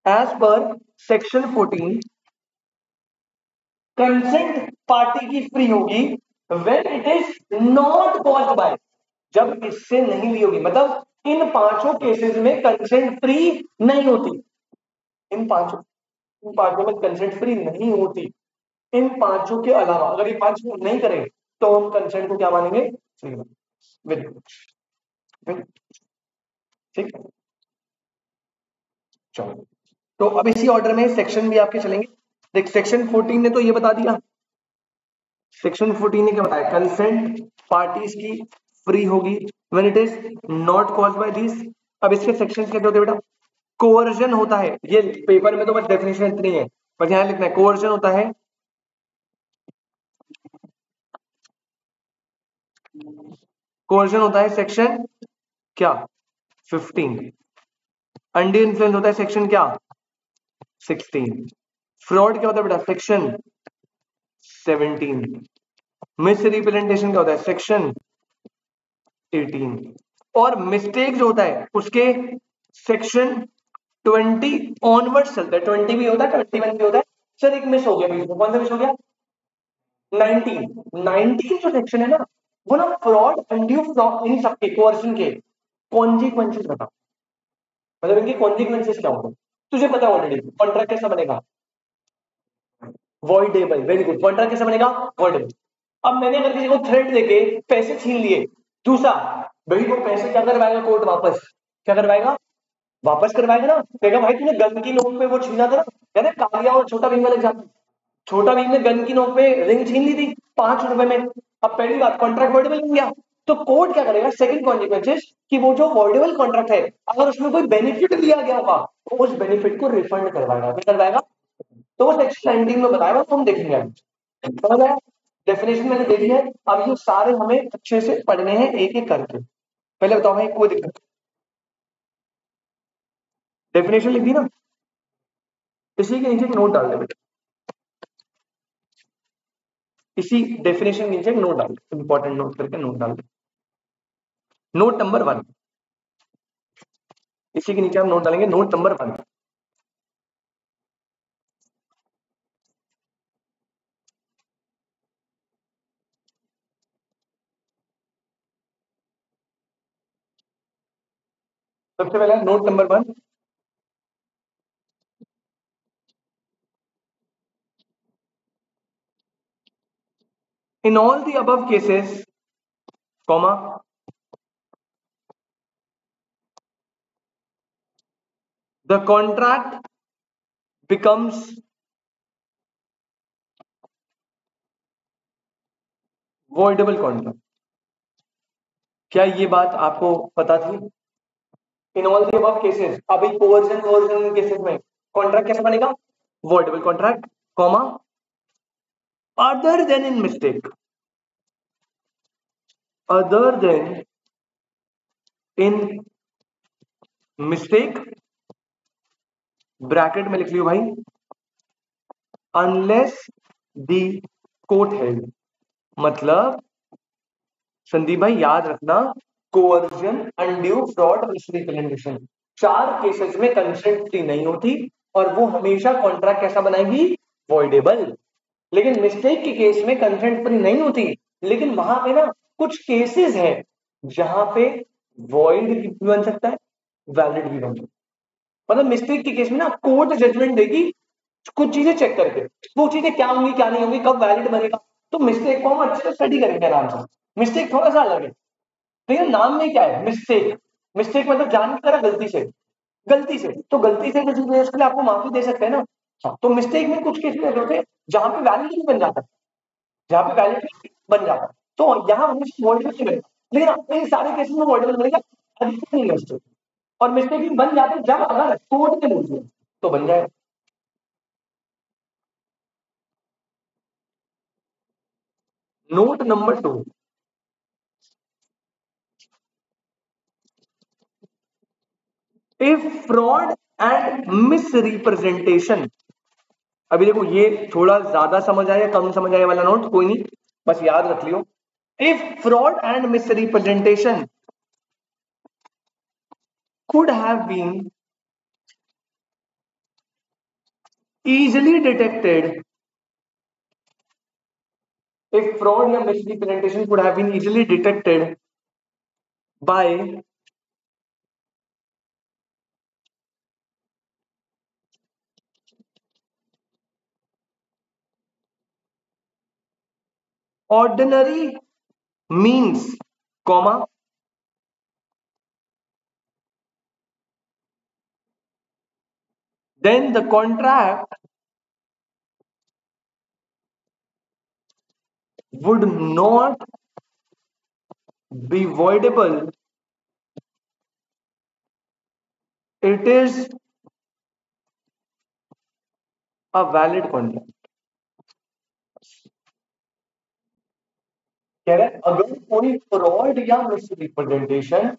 as per section 14 consent party की फ्री होगी when it is not caused by, जब इससे नहीं ली होगी, मतलब इन पांचों केसेस में कंसेंट फ्री नहीं होती, इन पांचों में कंसेंट फ्री नहीं होती, इन पांचों के अलावा अगर ये पांच नहीं करें तो हम कंसेंट को क्या मानेंगे, फ्री। वेरी गुड, ठीक है, चलो। तो अब इसी ऑर्डर में सेक्शन भी आपके चलेंगे। देख, सेक्शन 14 ने तो ये बता दिया, सेक्शन 14 ने क्या बताया, कंसेंट पार्टीज की फ्री होगी when it is not caused by this. अब इसके सेक्शन क्या होते हैं बेटा, कोवर्जन होता है, ये पेपर में तो बस डेफिनेशन इतनी है, बस यहां लिखना है, कोवर्जन होता है, कोवर्जन होता है सेक्शन क्या, 15। अनड्यू इन्फ्लुएंस होता है सेक्शन क्या, 16। फ्रॉड क्या होता है बेटा, सेक्शन 17। मिस रिप्रेजेंटेशन क्या होता है, सेक्शन 18। और मिस्टेक जो होता है उसके सेक्शन 20 ऑनवर्ड चलता है, 20 भी होता है, 21 भी होता है। सर एक मिस हो गया बीच में, कौन सा मिस हो गया, 19 जो सेक्शन है ना, वो ना फ्रॉड अनड्यू फ्रॉड इन सबके कोर्सन के कॉन्सिक्वेंसेस बता, मतलब इनके कॉन्सिक्वेंसेस क्या होंगे, तुझे पता है ऑलरेडी। कॉन्ट्रैक्ट कैसा बनेगा, वॉइडेबल, वेरी गुड। कॉन्ट्रैक्ट कैसा बनेगा, वॉइडेबल। अब मैंने अगर किसी को थ्रेट देके पैसे छीन लिए, दूसरा भाई वो पैसे क्या करवाएगा, कोर्ट वापस क्या करवाएगा, वापस करवाएगा ना, कहेगा भाई तूने गन की नोक पे वो छीना था ना, यानी कालिया और छोटा भीम वाले एग्जाम्पल, छोटा भीम ने गन की नोक पे रिंग छीन ली थी 5 रुपए में। अब पहली बात, कॉन्ट्रैक्ट वॉइडेबल बन गया, तो कोर्ट क्या करेगा, सेकंड कॉन्सिक्वेंसेस कि वो जो वॉइडेबल कॉन्ट्रैक्ट है अगर उसमें कोई बेनिफिट लिया गया होगा तो उस बेनिफिट को रिफंड करवाएगा, क्या करवाएगा, तो वो सेक्शन 19 में बताया, तो हम देखेंगे अभी, समझ आया। डेफिनेशन मैंने दे दी है, अब ये सारे हमें अच्छे से पढ़ने हैं एक एक करके। पहले बताओ भाई, कोई दिक्कत, डेफिनेशन लिख दी ना, इसी के नीचे एक नोट डाल दे बेटा, इसी डेफिनेशन के नीचे एक नोट डाल दे, इंपॉर्टेंट नोट करके नोट डाल दे, नोट नंबर 1, इसी के नीचे हम नोट डालेंगे, नोट नंबर 1। सबसे पहले note number 1, in all the above cases, comma, the contract becomes voidable contract. क्या ये बात आपको पता थी, in all the above cases, अभी कोवर्जन कोवर्जन केसेस में कॉन्ट्रैक्ट कैसे बनेगा, voidable contract, comma, other than in mistake, other than in mistake, bracket में लिख लियो भाई, अनलेस दी कोर्ट हेल्ड, मतलब संदीप भाई याद रखना, coercion, undue, fraud, misrepresentation, 4 cases में कंसेंट फ्री नहीं होती और वो हमेशा कॉन्ट्रैक्ट कैसा बनाएगी, वॉइडेबल। लेकिन मिस्टेक के केस में कंसेंट फ्री नहीं होती, लेकिन वहां पे ना कुछ केसेस है जहां पे वॉइड भी बन सकता है, वैलिड भी बन सकता है। मतलब मिस्टेक के केस में ना कोर्ट जजमेंट देगी कुछ चीजें चेक करके, वो चीजें क्या होंगी क्या नहीं होंगी, कब वैलिड बनेगा, तो मिस्टेक को हम अच्छे से स्टडी करेंगे आराम से। मिस्टेक थोड़ा सा अलग है, तो नाम में क्या है, मिस्टेक, मिस्टेक मतलब जान के करा गलती से, गलती से, तो गलती से किसी केस के लिए आपको माफी दे सकते हैं ना। हाँ, तो मिस्टेक में कुछ केसेस ऐसे होते हैं जहां पे वैलिड बन जाता है, जहां पे वैलिड बन जाता है, तो यहाँ हमेशा वॉइडेबल नहीं बनेगा, लेकिन अपने सारे केसेस में वॉइडेबल बनेगा, अधिकतर नहीं मिस्टेक, और मिस्टेक भी बन जाते हैं जब अगर कोर्ट ने बोल दिया तो बन जाए। Note number 2, if fraud and misrepresentation अभी देखो ये थोड़ा ज्यादा समझ आया कम समझ आया वाला नोट कोई नहीं, बस याद रख लियो। If fraud and misrepresentation could have been easily detected, if fraud या misrepresentation could have been easily detected by ordinary means, comma, then the contract would not be voidable. It is a valid contract. कह रहे हैं, अगर कोई fraud या misrepresentation,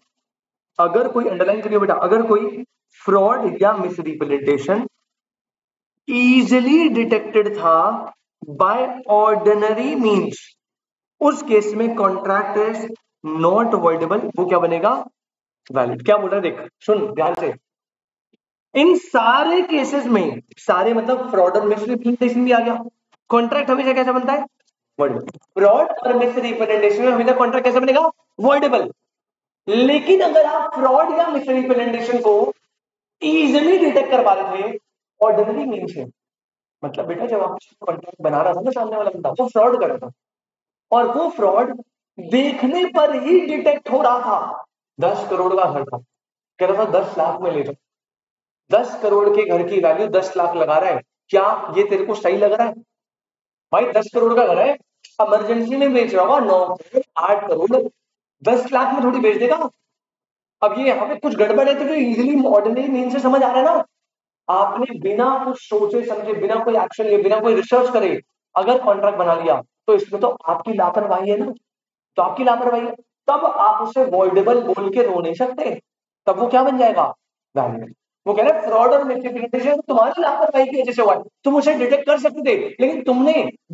अगर कोई underline करिए बेटा, अगर कोई फ्रॉड या मिसरिप्रेजेंटेशन इजिली डिटेक्टेड था बाय ऑर्डिनरी मींस, उस केस में कॉन्ट्रैक्ट इज नॉट अवॉइडेबल, वो क्या बनेगा, वैलिड। क्या बोल रहा है देख सुन ध्यान से, इन सारे केसेस में, सारे मतलब फ्रॉड और मिसरिप्रेजेंटेशन भी आ गया, कॉन्ट्रैक्ट हमेशा कैसा बनता है, वॉइडेबल। फ्रॉड और मिसरिप्रेजेंटेशन में हमेशा कॉन्ट्रैक्ट कैसा बनेगा, वॉइडेबल। लेकिन अगर आप फ्रॉड या मिसरिप्रेजेंटेशन को इजिली डिटेक्ट करवा रहे थे ऑर्डिनरी मीन से, मतलब बेटा जब आप कॉन्ट्रैक्ट बना रहा था ना सामने वाला बंदा, वो फ्रॉड कर रहा था, और वो फ्रॉड देखने पर ही डिटेक्ट हो रहा था। 10 करोड़ का घर था, कह रहा था 10 लाख में ले जाओ, 10 करोड़ के घर की वैल्यू 10 लाख लगा रहा है, क्या ये तेरे को सही लग रहा है? भाई 10 करोड़ का घर है, इमरजेंसी में बेच रहा होगा 9 करोड़ 8 करोड़, 10 लाख में थोड़ी बेच देगा। अब ये यहाँ पे कुछ गड़बड़ है तो जो इजिली ऑर्डिनरी मीन से समझ आ रहा है ना, आपने बिना कुछ सोचे समझे, बिना कोई एक्शन लिए, बिना कोई रिसर्च करे अगर कॉन्ट्रैक्ट बना लिया, तो इसमें तो आपकी लापरवाही है ना, तो आपकी लापरवाही है, तब आप उसे वॉइडेबल बोल के रो नहीं सकते, तब वो क्या बन जाएगा, वैलिड। वो कह रहे फ्रॉड और मिसरिप्रेजेंटेशन तुम्हारी लापरवाही की वजह से हुआ है, तुम उसे डिटेक्ट कर सकते थे लेकिन तुमने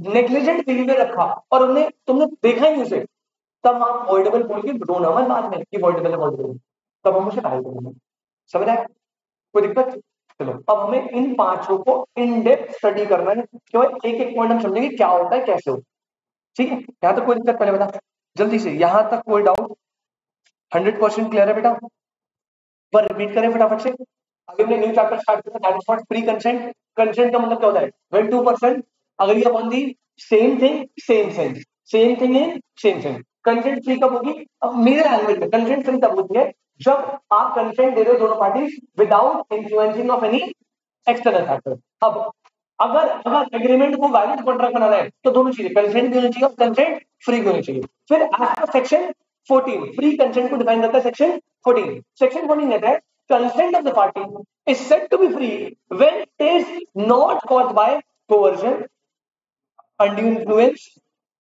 नेग्लिजेंट बिहेवियर रखा और तुमने देखा ही नहीं उसे, तब आप वॉइडेबल बोल के रोना मत बाद में कि वॉइडेबल है वॉइडेबल, तब हम उसे वैलिड करेंगे। समझ आया, कोई दिक्कत? चलो अब हमें इन पांचों को इन डेप्थ स्टडी करना है, केवल एक एक पॉइंट हम समझेंगे क्या होता है कैसे होता है, ठीक है? यहां तक कोई दिक्कत? पहले बता जल्दी से, यहां तक कोई डाउट? 100% क्लियर है बेटा? पर रिपीट करें फटाफट से। अभी हमने न्यू चैप्टर स्टार्ट किया, that is what free consent. Consent का मतलब क्या होता है, when two person agree upon the same thing same sense, same thing in same sense. Consent free कब होगी? अब मेरे लैंग्वेज में कंसेंट फ्री तब होती है जब आप कंसेंट दे रहे हो दोनों parties without influencing of any external factor. अब अगर अगर एग्रीमेंट को वैलिड कॉन्ट्रैक्ट बनाना है तो दोनों चीजें, कंसेंट भी होनी चाहिए और कंसेंट फ्री भी होनी चाहिए। फिर as per section 14 free consent को डिफाइन करता है सेक्शन 14। सेक्शन 14 कहता है consent of the party is said to be free when it is not caused by coercion, undue influence,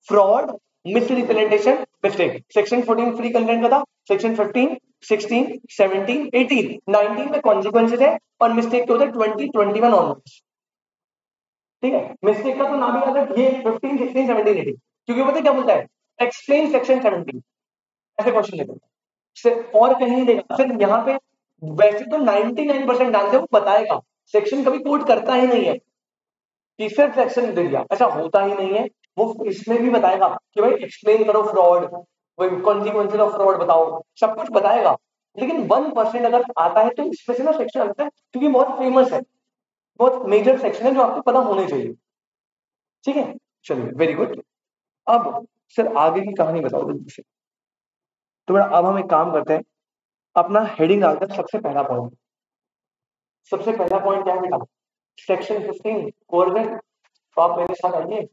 fraud, misrepresentation, mistake। Section 14 free consent का था, section 15 16 17 18 19 में consequences है और मिस्टेक के होते हैं 20 21 ऑनवर्ड्स। ठीक है, मिस्टेक का तो नाम ही याद है, ये 15 16 17 18, क्योंकि पता क्या बोलता है, एक्सप्लेन सेक्शन 17, ऐसे क्वेश्चन लेते हैं सिर्फ, और कहीं नहीं देगा, सिर्फ यहाँ पे। वैसे तो 99% जानते हैं, वो बताएगा, सेक्शन कभी कोट करता ही नहीं है कि सिर्फ सेक्शन दे दिया, ऐसा होता ही नहीं है। वो इसमें भी बताएगा कि भाई एक्सप्लेन करो फ्रॉड, कॉन्सिक्वेंसेज ऑफ फ्रॉड बताओ, सब कुछ बताएगा। लेकिन 1% अगर आता है तो इसमें से ना सेक्शन आता है, क्योंकि बहुत फेमस है, बहुत मेजर सेक्शन है जो आपको पता होने चाहिए। ठीक है, चलिए वेरी गुड। अब सर आगे की कहानी बताओ जल्दी से। तो बेटा अब हम एक काम करते हैं, अपना हेडिंग डालते हैं सबसे पहला पॉइंट। सबसे पहला पॉइंट क्या है बेटा, सेक्शन 15 कोर्वेट। तो आप मेरे साथ आइए,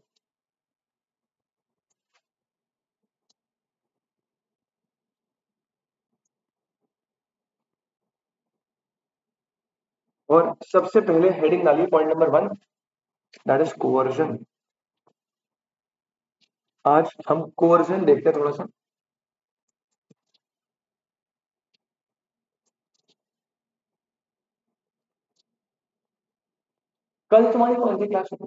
और सबसे पहले हेडिंग डालिए point number 1, that is coercion. आज हम कोवर्जन देखते हैं थोड़ा सा। कल तुम्हारी कौन सी क्लास है?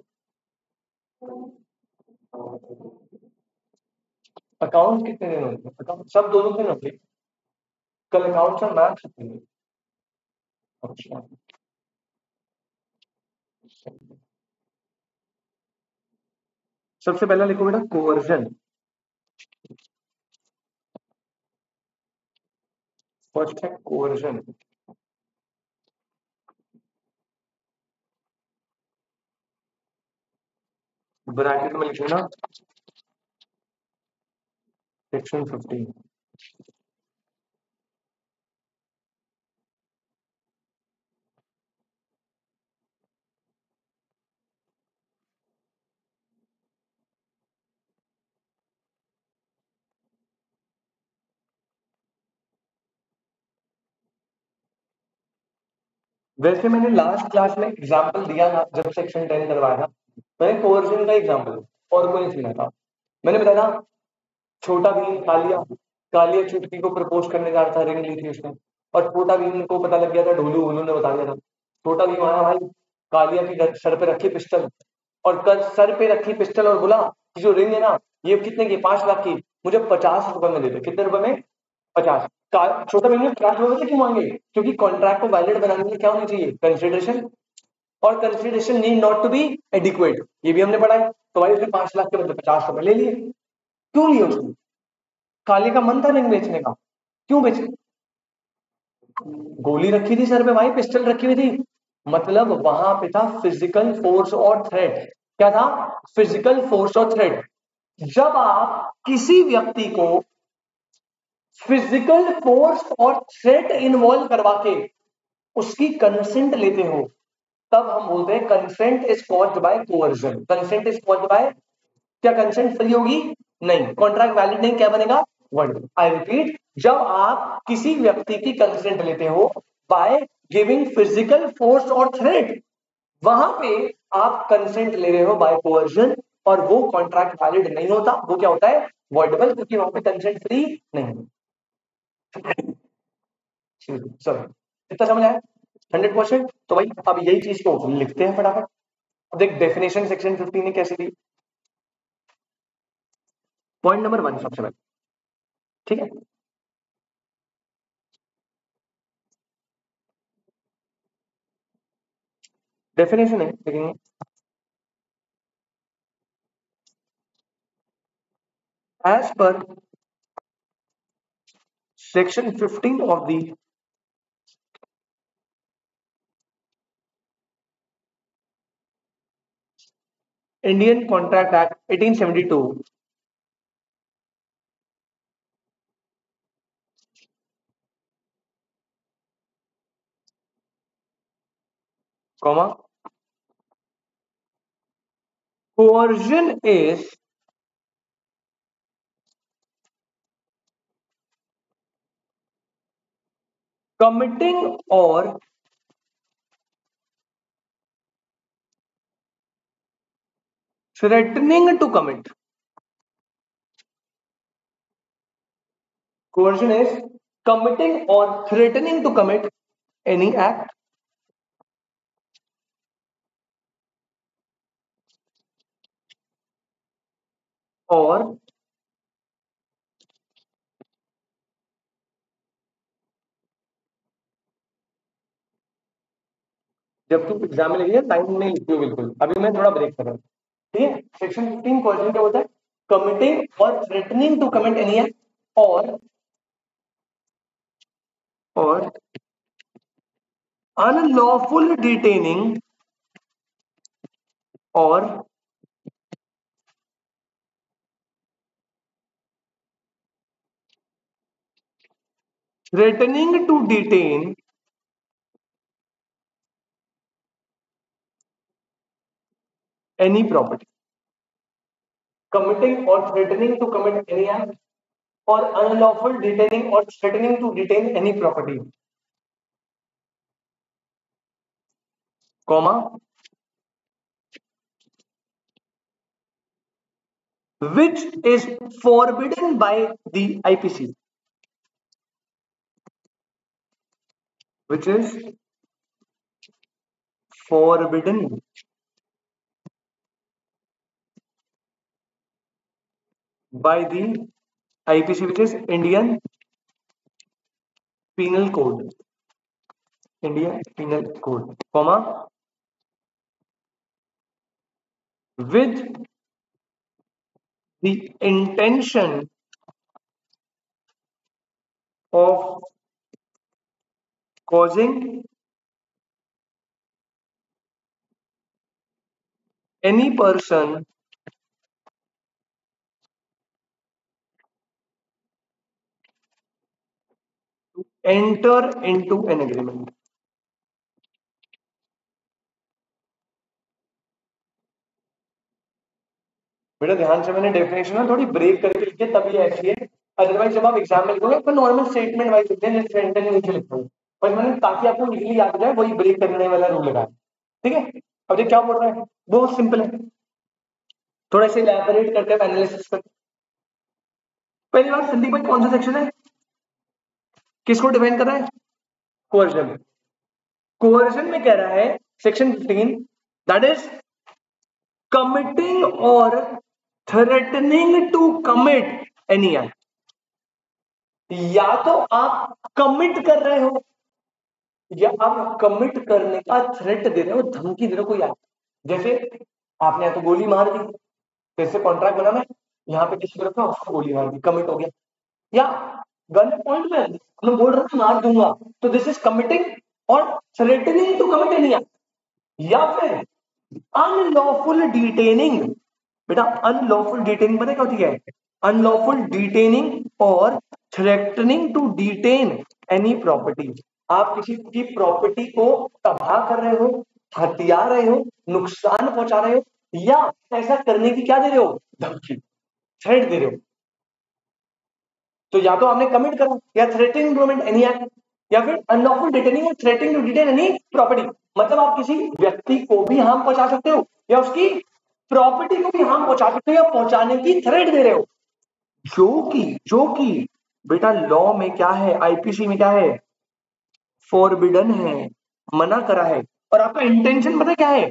अकाउंट कितने दिन होंगे? अकाउंट सब दोनों दिन होंगे? कल अकाउंट्स और मैथ्स होंगे। अच्छा, सबसे पहला लिखो बेटा कोवर्जन। फर्स्ट है कोवर्जन। ब्रैकेट में लिखो ना सेक्शन 15। वैसे मैंने लास्ट क्लास में एग्जांपल दिया था जब सेक्शन 10 करवाया था, मैंने कोवर्जन का एग्जांपल और कोई नहीं सुना था। मैंने बताया ना, छोटा भीम कालिया, कालिया चुटकी को प्रपोज करने जा रहा था, रिंग ली थी उसने, और छोटा भीम को पता लग गया था, ढोलू भोलू ने बता दिया था। छोटा भीम आया भाई, कालिया की सर पे रखी पिस्टल, और कल सर पे रखी पिस्टल और बोला कि जो रिंग है ना ये कितने की, 5 लाख की, मुझे 50 रुपए में दे दो। कितने रुपए में? 50। छोटा भीम ने 50 रुपए क्यों मांगे? क्योंकि कॉन्ट्रैक्ट को वैलिड बनाने के लिए क्या होनी चाहिए? कंसिडरेशन, और consideration need not to be adequate, ये भी हमने पढ़ा है। तो भाई उसने 5 लाख के बदले 50 रुपए ले लिए। क्यों लिए उसने? काले का मन था रिंग बेचने का। क्यों बेचे? गोली रखी थी सर पे भाई, पिस्टल रखी हुई थी, मतलब वहां पे था फिजिकल फोर्स और थ्रेट। क्या था? फिजिकल फोर्स और थ्रेट। जब आप किसी व्यक्ति को फिजिकल फोर्स और थ्रेट इन्वॉल्व करवा के उसकी कंसेंट लेते हो, तब हम बोलते हैं consent is caused by coercion. Consent is caused by, क्या कंसेंट फ्री होगी? नहीं। कॉन्ट्रैक्ट वैलिड नहीं, क्या बनेगा? वर्ड। आई रिपीट, जब आप किसी व्यक्ति की कंसेंट लेते हो बाय गिविंग फिजिकल फोर्स और थ्रेट, वहां पे आप कंसेंट ले रहे हो बाय कोवर्जन, और वो कॉन्ट्रैक्ट वैलिड नहीं होता, वो क्या होता है? वॉइडेबल, क्योंकि वहां पे कंसेंट फ्री नहीं। चलो, इतना समझ आया? 100%। तो भाई अब यही चीज को लिखते हैं फटाफट। अब देख डेफिनेशन सेक्शन 15 ने कैसे दी। पॉइंट नंबर 1 सबसे पहले, ठीक है? डेफिनेशन है, देखेंगे। As per section 15 of the Indian contract act 1872, comma, coercion is committing or threatening to commit. Coercion is committing or threatening to commit any act or जब तुम एग्जाम में लिखिए टाइम में लिखियो बिल्कुल, अभी मैं थोड़ा ब्रेक कर रहा हूँ, ठीक है? सेक्शन 15 क्वेश्चन क्या होता है? कमिटिंग और threatening to commit any act, और अनलॉफुल डिटेनिंग और threatening to detain any property. Committing or threatening to commit any act, or unlawful detaining or threatening to detain any property, comma, which is forbidden by the IPC, which is forbidden by the IPC, which is Indian Penal Code, Indian Penal Code, comma, with the intention of causing any person to enter into an agreement. बेटा ध्यान से मैंने definition ना थोड़ी break करके लिखी है, तभी ऐसी है। अदरवाइज जब आप एग्जाम में लिखोगे तो नॉर्मल स्टेटमेंट वाइज लिखते हैं, जैसे सेंटेंस नीचे लिखता हूँ, पर मैंने ताकि आपको इजीली याद हो जाए वही ब्रेक करने वाला रूल लगाया। ठीक है, अब देखिए क्या बोल रहा है, बहुत सिंपल है, थोड़ा सा इलैबोरेट करते हैं, एनालिसिस करते हैं। पहली बात, संदीप भाई कौन सा सेक्शन है, किसको डिफाइन कर रहा है, कोअर्जन। कोअर्जन में कह रहा है सेक्शन 15, दैट इज कमिटिंग और threatening to commit any act. या तो आप कमिट कर रहे हो या आप कमिट करने का थ्रेट दे रहे हो, धमकी दे रहे हो कोई एक्ट। जैसे आपने या तो गोली मार दी, फिर से कॉन्ट्रैक्ट बनाना है, यहाँ पे किसी तरफ उसको गोली मार दी, कमिट हो गया। या गन पॉइंट में मैं बोल रहा हूँ मार दूंगा, तो दिस इज कमिटिंग और threatening to commit any act. या फिर अनलॉफुल डिटेनिंग, बेटा अनलॉफुल डिटेनिंग पता क्या होती है, अनलॉफुल डिटेनिंग और threatening to detain any property. आप किसी की प्रॉपर्टी को तबाह कर रहे हो, हथिया रहे हो, नुकसान पहुंचा रहे हो, या ऐसा करने की क्या दे रहे हो, धमकी, थ्रेट दे रहे हो। तो या तो आपने कमिट करा या threatening to commit any act, या फिर अनलॉफुल डिटेनिंग और threatening to detain any property. मतलब आप किसी व्यक्ति को भी हार्म पहुंचा सकते हो या उसकी प्रॉपर्टी को भी हार्म पहुंचा सकते हो या पहुंचाने की थ्रेट दे रहे हो, जो कि बेटा लॉ में क्या है, आईपीसी में क्या है, फॉरबिडन है, मना करा है। और आपका इंटेंशन पता क्या है,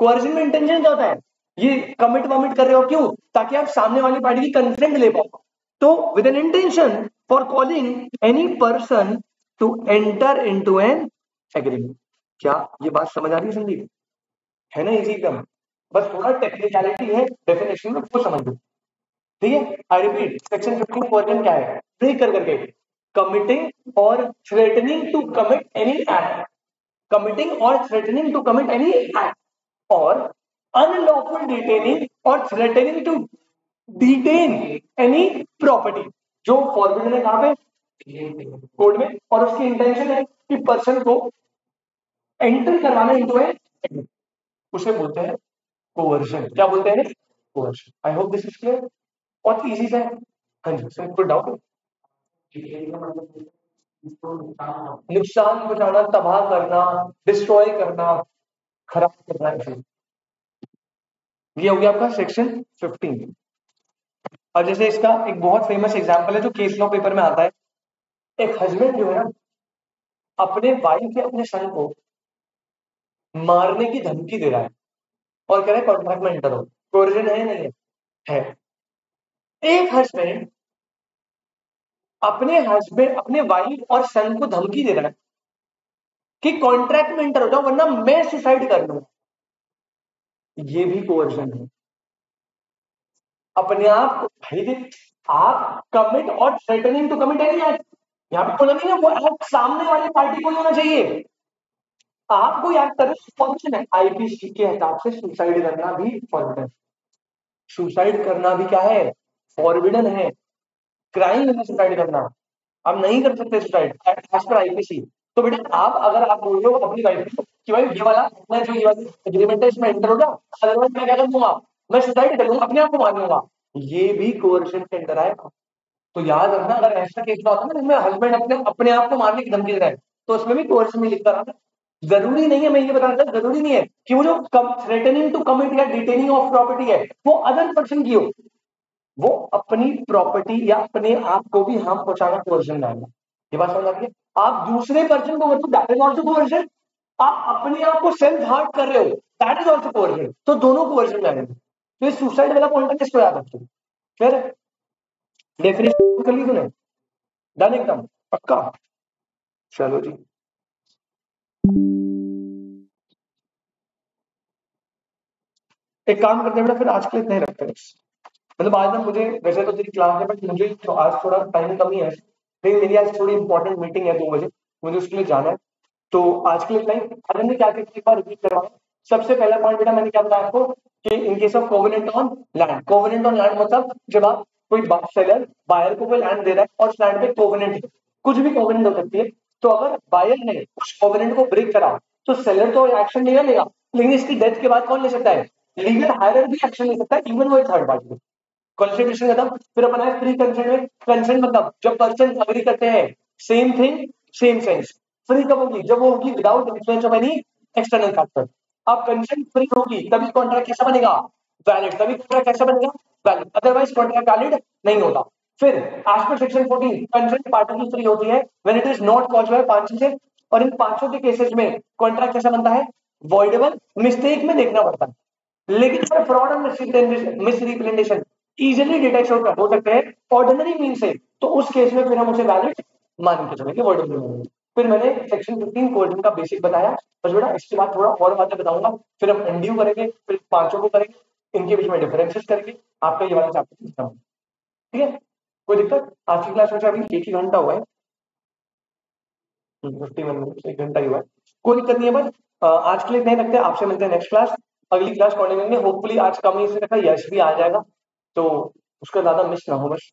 कोअर्जन में इंटेंशन क्या होता है, ये कमिट वमिट कर रहे हो क्यों, ताकि आप सामने वाली पार्टी की कंसेंट ले पाओ। तो with an intention for calling any person to enter into an agreement. क्या ये बात समझ आ रही है संदीप, है ना इजी एकदम, बस थोड़ा टेक्निकलिटी है डेफिनेशन में, वो समझ लो। ठीक है, आई रिपीट, सेक्शन 15 वर्जन क्या है, ब्रेक कर करके, कमिटिंग और threatening to commit any act, committing और threatening to commit any act, और अनलॉफुल डिटेनिंग और threatening to detain any property. जो फॉरबिडन है कहां पे, कोड में, और उसकी इंटेंशन है कि पर्सन को एंटर करवाना इनटू ए, उसे बोलते हैं कोवर्जन। क्या बोलते हैं, coercion. I hope this is clear, बहुत इजी है। हाँ जी सर, कोई डाउट, नुकसान पहुंचाना, तबाह करना, डिस्ट्रॉय करना, खराब करना, ये हो गया आपका सेक्शन 15। और जैसे इसका एक बहुत फेमस एग्जांपल है जो केस लॉ पेपर में आता है, एक हस्बैंड जो है ना अपने वाइफ या अपने सन को मारने की धमकी दे रहा है और कह रहा है कॉन्ट्रैक्ट में एंटर हो, कोर्जन है नहीं है, है। एक हस्बैंड अपने वाइफ और सन को धमकी दे रहा है कि कॉन्ट्रैक्ट में एंटर हो जाओ वरना मैं सुसाइड कर लूंगा, ये भी कोर्जन है। अपने आप भाई देख, आप कमिट और threatening to commit any act, यहाँ पे बोला नहीं है वो एक्ट सामने वाली पार्टी को ही होना चाहिए। आप कोई एक्ट करें फॉर्मेशन है, आईपीसी के हिसाब से सुसाइड करना भी फॉर्बिडन, सुसाइड करना भी क्या है, फॉर्बिडन है, क्राइम है सुसाइड करना, आप नहीं कर सकते सुसाइड एज पर आईपीसी। तो बेटा आप अगर आप बोल रहे हो अपनी वाइफ को कि भाई ये वाला मैं जो ये वाली एग्रीमेंट है इसमें एंटर हो जाओ, अदरवाइज मैं क्या कर दूंगा, मैं सुसाइड कर लूंगा, अपने आप को मार लूंगा, ये भी कोर्शन के अंदर आएगा। तो याद रखना, अगर ऐसा केस होता है ना जिसमें हस्बैंड अपने अपने आप को मारने की धमकी दे रहा है, तो उसमें भी कोर्शन में लिख कर आना। जरूरी नहीं है, मैं ये बताना चाहता, जरूरी नहीं है कि वो जो थ्रेटनिंग टू कमिट या डिटेनिंग ऑफ प्रॉपर्टी है वो अदर पर्सन की हो, वो अपनी प्रॉपर्टी या अपने आप को भी हार्म पहुंचाना कोर्शन डालना। ये बात समझ आती है, आप दूसरे पर्सन को मतलब दैट इज आल्सो कोर्शन, आप अपने आप को सेल्फ हार्ट कर रहे हो दैट इज आल्सो कोर्शन, तो दोनों कोर्शन में आएंगे। तो ये सुसाइड वाला पॉइंट किसको याद रखते हो, फिर डेफिनेशन कर ली तूने? डन एकदम पक्का? चलो जी। एक काम करते हैं बेटा, फिर आज के लिए इतना ही रखते हैं। मतलब आज ना मुझे, वैसे तो तेरी क्लास है बट मुझे तो आज थोड़ा टाइम कमी है, लेकिन मेरी आज थोड़ी इंपॉर्टेंट मीटिंग है 2 बजे, मुझे उसके लिए जाना है। तो आज के लिए इतना ही। आज हमने क्या क्या एक बार रिपीट करवाया। सबसे पहला पॉइंट बेटा मैंने क्या बताया आपको कि इन case of covenant on land, covenant on land मतलब जब आप कोई सेलर बायर को कोई लैंड दे रहा है और उस लैंड पे कोवेनेंट है, कुछ भी कोवेनेंट हो सकती है, तो अगर बायर ने उस कोवेनेंट को ब्रेक करा तो सेलर तो एक्शन नहीं लेगा, लेकिन इसकी डेथ के बाद कौन ले सकता है? लीगल हायरर भी एक्शन ले सकता है, इवन वो एक थर्ड पार्टी। कंसिडरेशन खत्म। फिर अपन है फ्री कंसेंट में। कंसेंट मतलब जब पर्सन अग्री करते हैं, same thing same sense. Free कब होगी? जब वो होगी without influence of any external factor. अब कंसेंट फ्री होगी तभी कॉन्ट्रैक्ट कैसा बनेगा? वैलिड। तभी कॉन्ट्रैक्ट कैसा बनेगा? वैलिड। अदरवाइज कॉन्ट्रैक्ट वैलिड नहीं होता। फिर as per section 14 consent party की फ्री होती है when it is not caused by 5 चीजें, और इन पांचों के केसेस में कॉन्ट्रैक्ट कैसा बनता है? वॉइडेबल। मिस्टेक में देखना पड़ता है, लेकिन अगर फ्रॉड और मिसरिप्रेजेंटेशन इजीली डिटेक्ट हो सकते हैं ऑर्डिनरी मीन से, तो उस केस में फिर हम उसे वैलिड मान के चलेंगे, वर्ड में। फिर मैंने सेक्शन 15 कोडिंग का बेसिक बताया। बस बेटा इसके बाद थोड़ा और बातें बताऊंगा, फिर हम एनडीयू करेंगे, फिर पांचों को करेंगे, इनके बीच में डिफरेंसेस करेंगे। आपका ये वाला चैप्टर खत्म। ठीक है? कोई दिक्कत? आज की क्लास में अभी 1 ही घंटा हुआ है, 51 मिनट, 1 घंटा ही हुआ है। कोई दिक्कत नहीं है। बस आज के लिए नहीं रखते, आपसे मिलते हैं नेक्स्ट क्लास। अगली क्लास कॉर्डिनेट में होपफुली आज कम ही से रखा, यश भी आ जाएगा, तो उसका ज्यादा मिस ना हो बस।